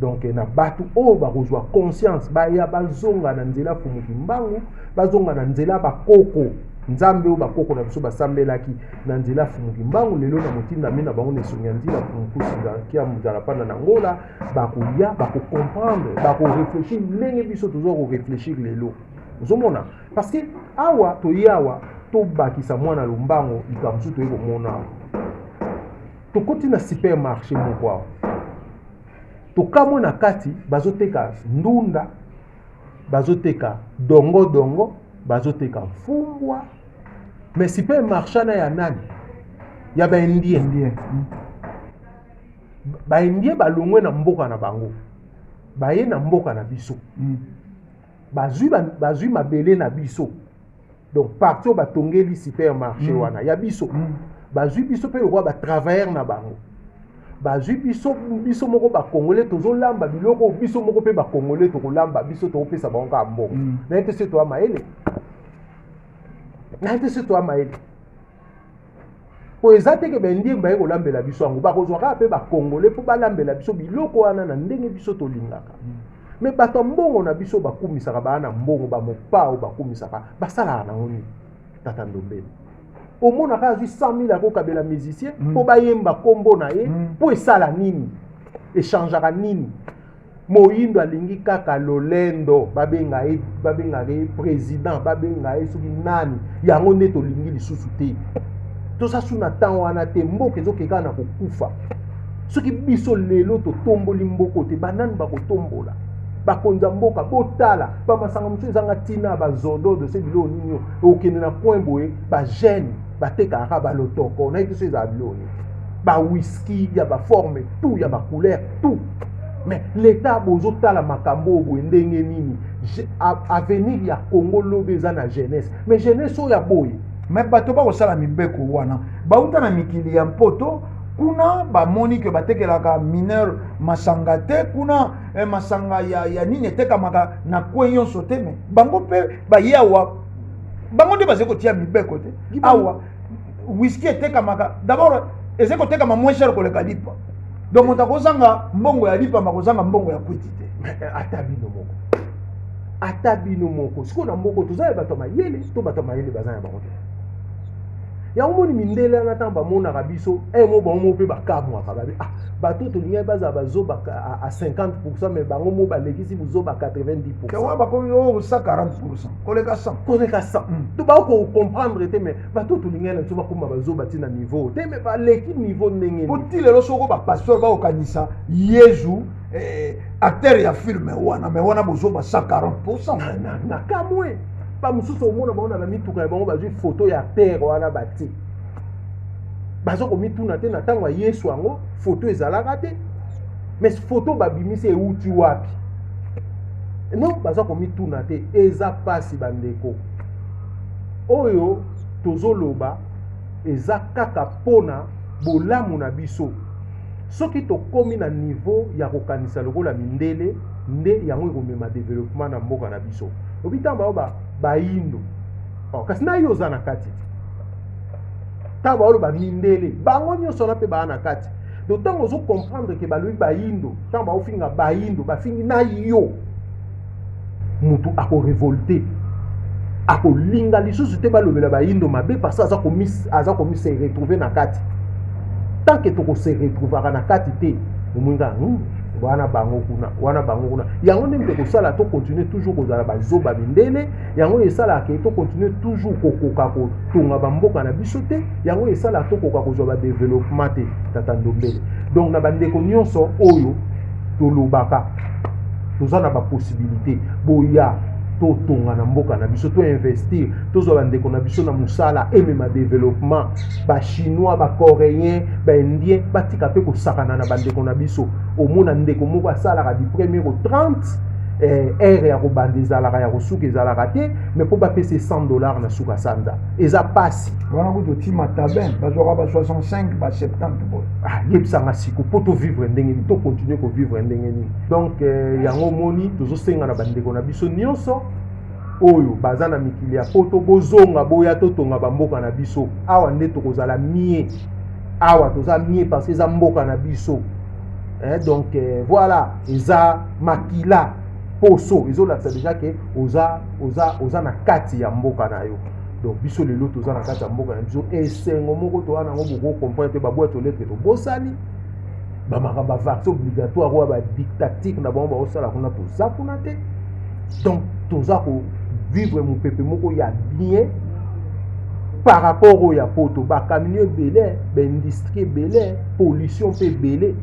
donc na bato oyo bakozwa conscience baya bazonga na nzela fumuki mbangu bazonga na nzela bakoko nzambe oyo bakoko na biso basambelaki na nzela fumuki mbangu lelo na motindami na bango na esongi ya nzela fumukusinga kia mozala panda na ngola bakoya bakocomprendre bakorefléchir ndenge biso toza korefléchir lelo ozomona parce que awa toye awa tobakisa mwana lombango likambo mosusu toye komona awa tokoti na supermarché moko awa tokamwe na kati bazoteka ndunda bazoteka dongo bazoteka mfumbwa mais supermarché na ya nani ya baindien baindien balongwe na mboka na bango baye na mboka na biso bazwi mabele na biso donc parti oyo batongeli supermarché wana ya biso bazwi biso mpe lokwa batravailleur na bango bazwi biso moko bakongole tozolamba biloko biso moko mpe bakongole tokolamba biso tokopesa bango kaka mbongo naye te se toya mayele po eza teke baindie baye kolambela biso yango bakozwa kaka mpe bakongole mpo balambela biso biloko wana na ndenge biso tolingaka mais bato ya mbongo na biso bakumisaka baa na mbongo bamopao bakumisaka basalaka nango nini tata Ndombele omonaka azwi 100 000 akokabela musicien mpo bayemba kombo na ye mpo esala nini echangeaka nini moyindo alingi kaka lolendo babenga ye président babenga ye soki nani yango nde tolingi lisusu te tosasu na ntango wana te mboka ezokeka na kokufa soki biso lelo totomboli mboko te banani bakotombola bakonza mboka botala bamasanga mosusu ezanga ntina bazodo de se biloko nini okende na point boye bagene batekaka balotoko naye te so ezala biloko nini bawhiski ya baforme tout ya bacouleur tout mais l'état bozotala makambo boye ndenge nini avenir ya Congo lobe eza na jeunesse mais jeunesse oyo ya boye mais bato bakosala mibeko wana bauta na mikili ya mpoto kuna bamoni ke batekelaka mineur masanga te kuna masanga ya nini etekamaka na kwe nyonso te me bango mpe baye awa bango nde baze kotia mibeko te awa whisky etekamaka d'abord eze kotekama moins cher koleka lipa donc moto akozanga mbongo ya lipa makozanga mbongo ya kwiti te ata bino moko sikoyo na mboko toza bato mayele to bato mayele baza ya bango te yango moni mindele na tamba mona kabiso mo bango pe bakamwaka babe bato tolinga baza bazoba à 50% mais bango mo balekisi buzoba 90%. Kawa bakomi o 140%. Koleka 100. To ba ko comprendre te mais bato tolinga na tsoba kuma bazoba tina niveau. Te mais ba leki niveau ndenge. Poti lelo soko ba pasteur ba okanisa Yesu acteur ya film wana mais wana bozoba 140% na kamwe. Pas mususu omona baona na mituka bango bazwi photo ya terre wana bati bazo ko mituna te na tango Yesu yango photo ezalaka te mais photo babimisi euti wapi non bazo ko mituna te eza pasi bandeko oyo tozoloba eza kaka pona bolamu na biso soki tokomi na niveau ya kokanisa lokola mindele nde yango ekomema développement na mboka na biso obitamba oba baindo kasi na yo za na kati taba oloba mindele bango nyonso na pe ba na kati donc tango ozo comprendre ke balobi baindo tamba ofinga baindo bafingi na yo mutu ako révolter ako linga lisusu te balobela baindo mabe parce aza komi se retrouver na kati tant que toko se retrouver na kati te omunga wana bango kuna yango ndenge kosala to continuer toujours kozala bazoba bindele yango esala ke to continuer toujours kokoka kotonga bamboka na biso te yango esala to kokoka kozwa ba développement te tata Ndombele. Donc na bandeko nyonso oyo tolobaka tozana ba possibilité boya to tonga na mboka na biso to investir tozwa bandeko na biso na musala emema développement ba chinois ba coréen ba indien batika pe kosakana na bandeko na biso omona ndeko moko asalaka du premier au 30 ere ya kobanda ezalaka ya kosuka ezalaka te mais mpo bapesa $100 na suka sanza eza pasi wana kuto tima tabin bazwaka ba 65 ba 70 boy yebisanga siko mpo tovivre ndenge nini tocontinue kovivre ndenge nini. Donc yango moni tozosenga na bandeko na biso nyonso oyo baza na mikili ya poto bozonga boya totonga bamboka na biso awa nde tokozala mie awa toza mie parce que eza mboka na biso. Donc voilà eza makila poso ezolakisa déjà ke oza na kati ya mboka na yo. Donc biso lelo toza na kati ya mboka na biso esengo moko toza nango boko comprendre te baboîte aux lettres tobosani bamaka bavaccin obligatoire oyo badictatique na bango baosala kuna toza kuna te. Donc toza kovivre mopepe moko ya bien par rapport au ya poto bakamion ebele baindustrie ebele pollution mpe ebele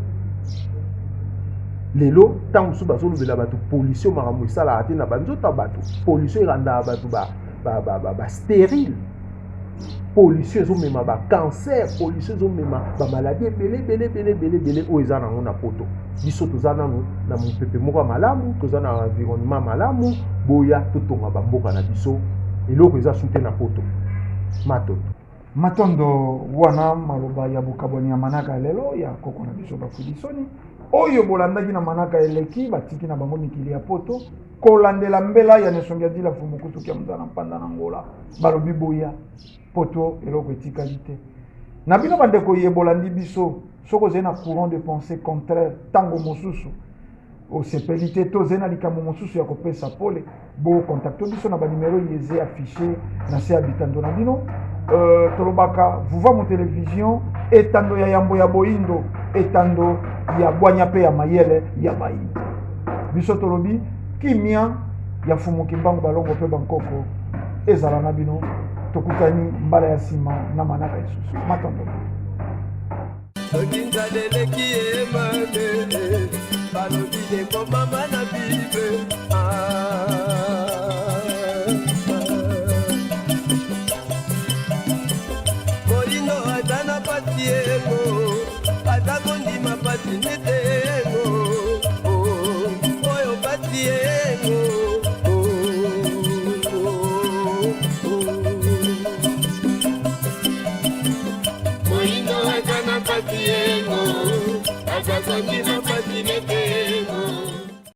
lelo ntango mosusu bazolobela bato pollution makambo esalaka te na banzota bato pollution erandaka bato bastérile pollution ezomema bacancer pollution ezomema bamaladi ebele oyo eza nango na poto. Biso toza nano na mopepe moko ya malamu toza na environnement malamu boya totonga bamboka na biso eloko eza sute na poto matondo wana maloba ya bokaboni ya manaka lelo ya koko na biso bafudisoni oyo bolandaki na manaka eleki batiki na bango mikili ya poto kolandela mbela ya nesongi ya dila fumukutuki ya mzana mpanda na ngola balobi boya poto eloko etikali te na bino bandeko yebolandi biso soko ozali na courant de pensée contraire tango mosusu osepeli te to ozali na likambo mosusu ya kopesa pole bocontacte biso na banimero eze affiché na se ya bitando na bino. Tolobaka vuva mo télévision etando ya yambo ya boindo etando ya bwanya pe ya mayele ya bayindo biso tolobi kimia ya fumuki mbango balongo pe bankoko ezala na bino tokutani mbala ya sima na manaka isusu matondo Okinzalele kiye mabele balobi de komama na bibe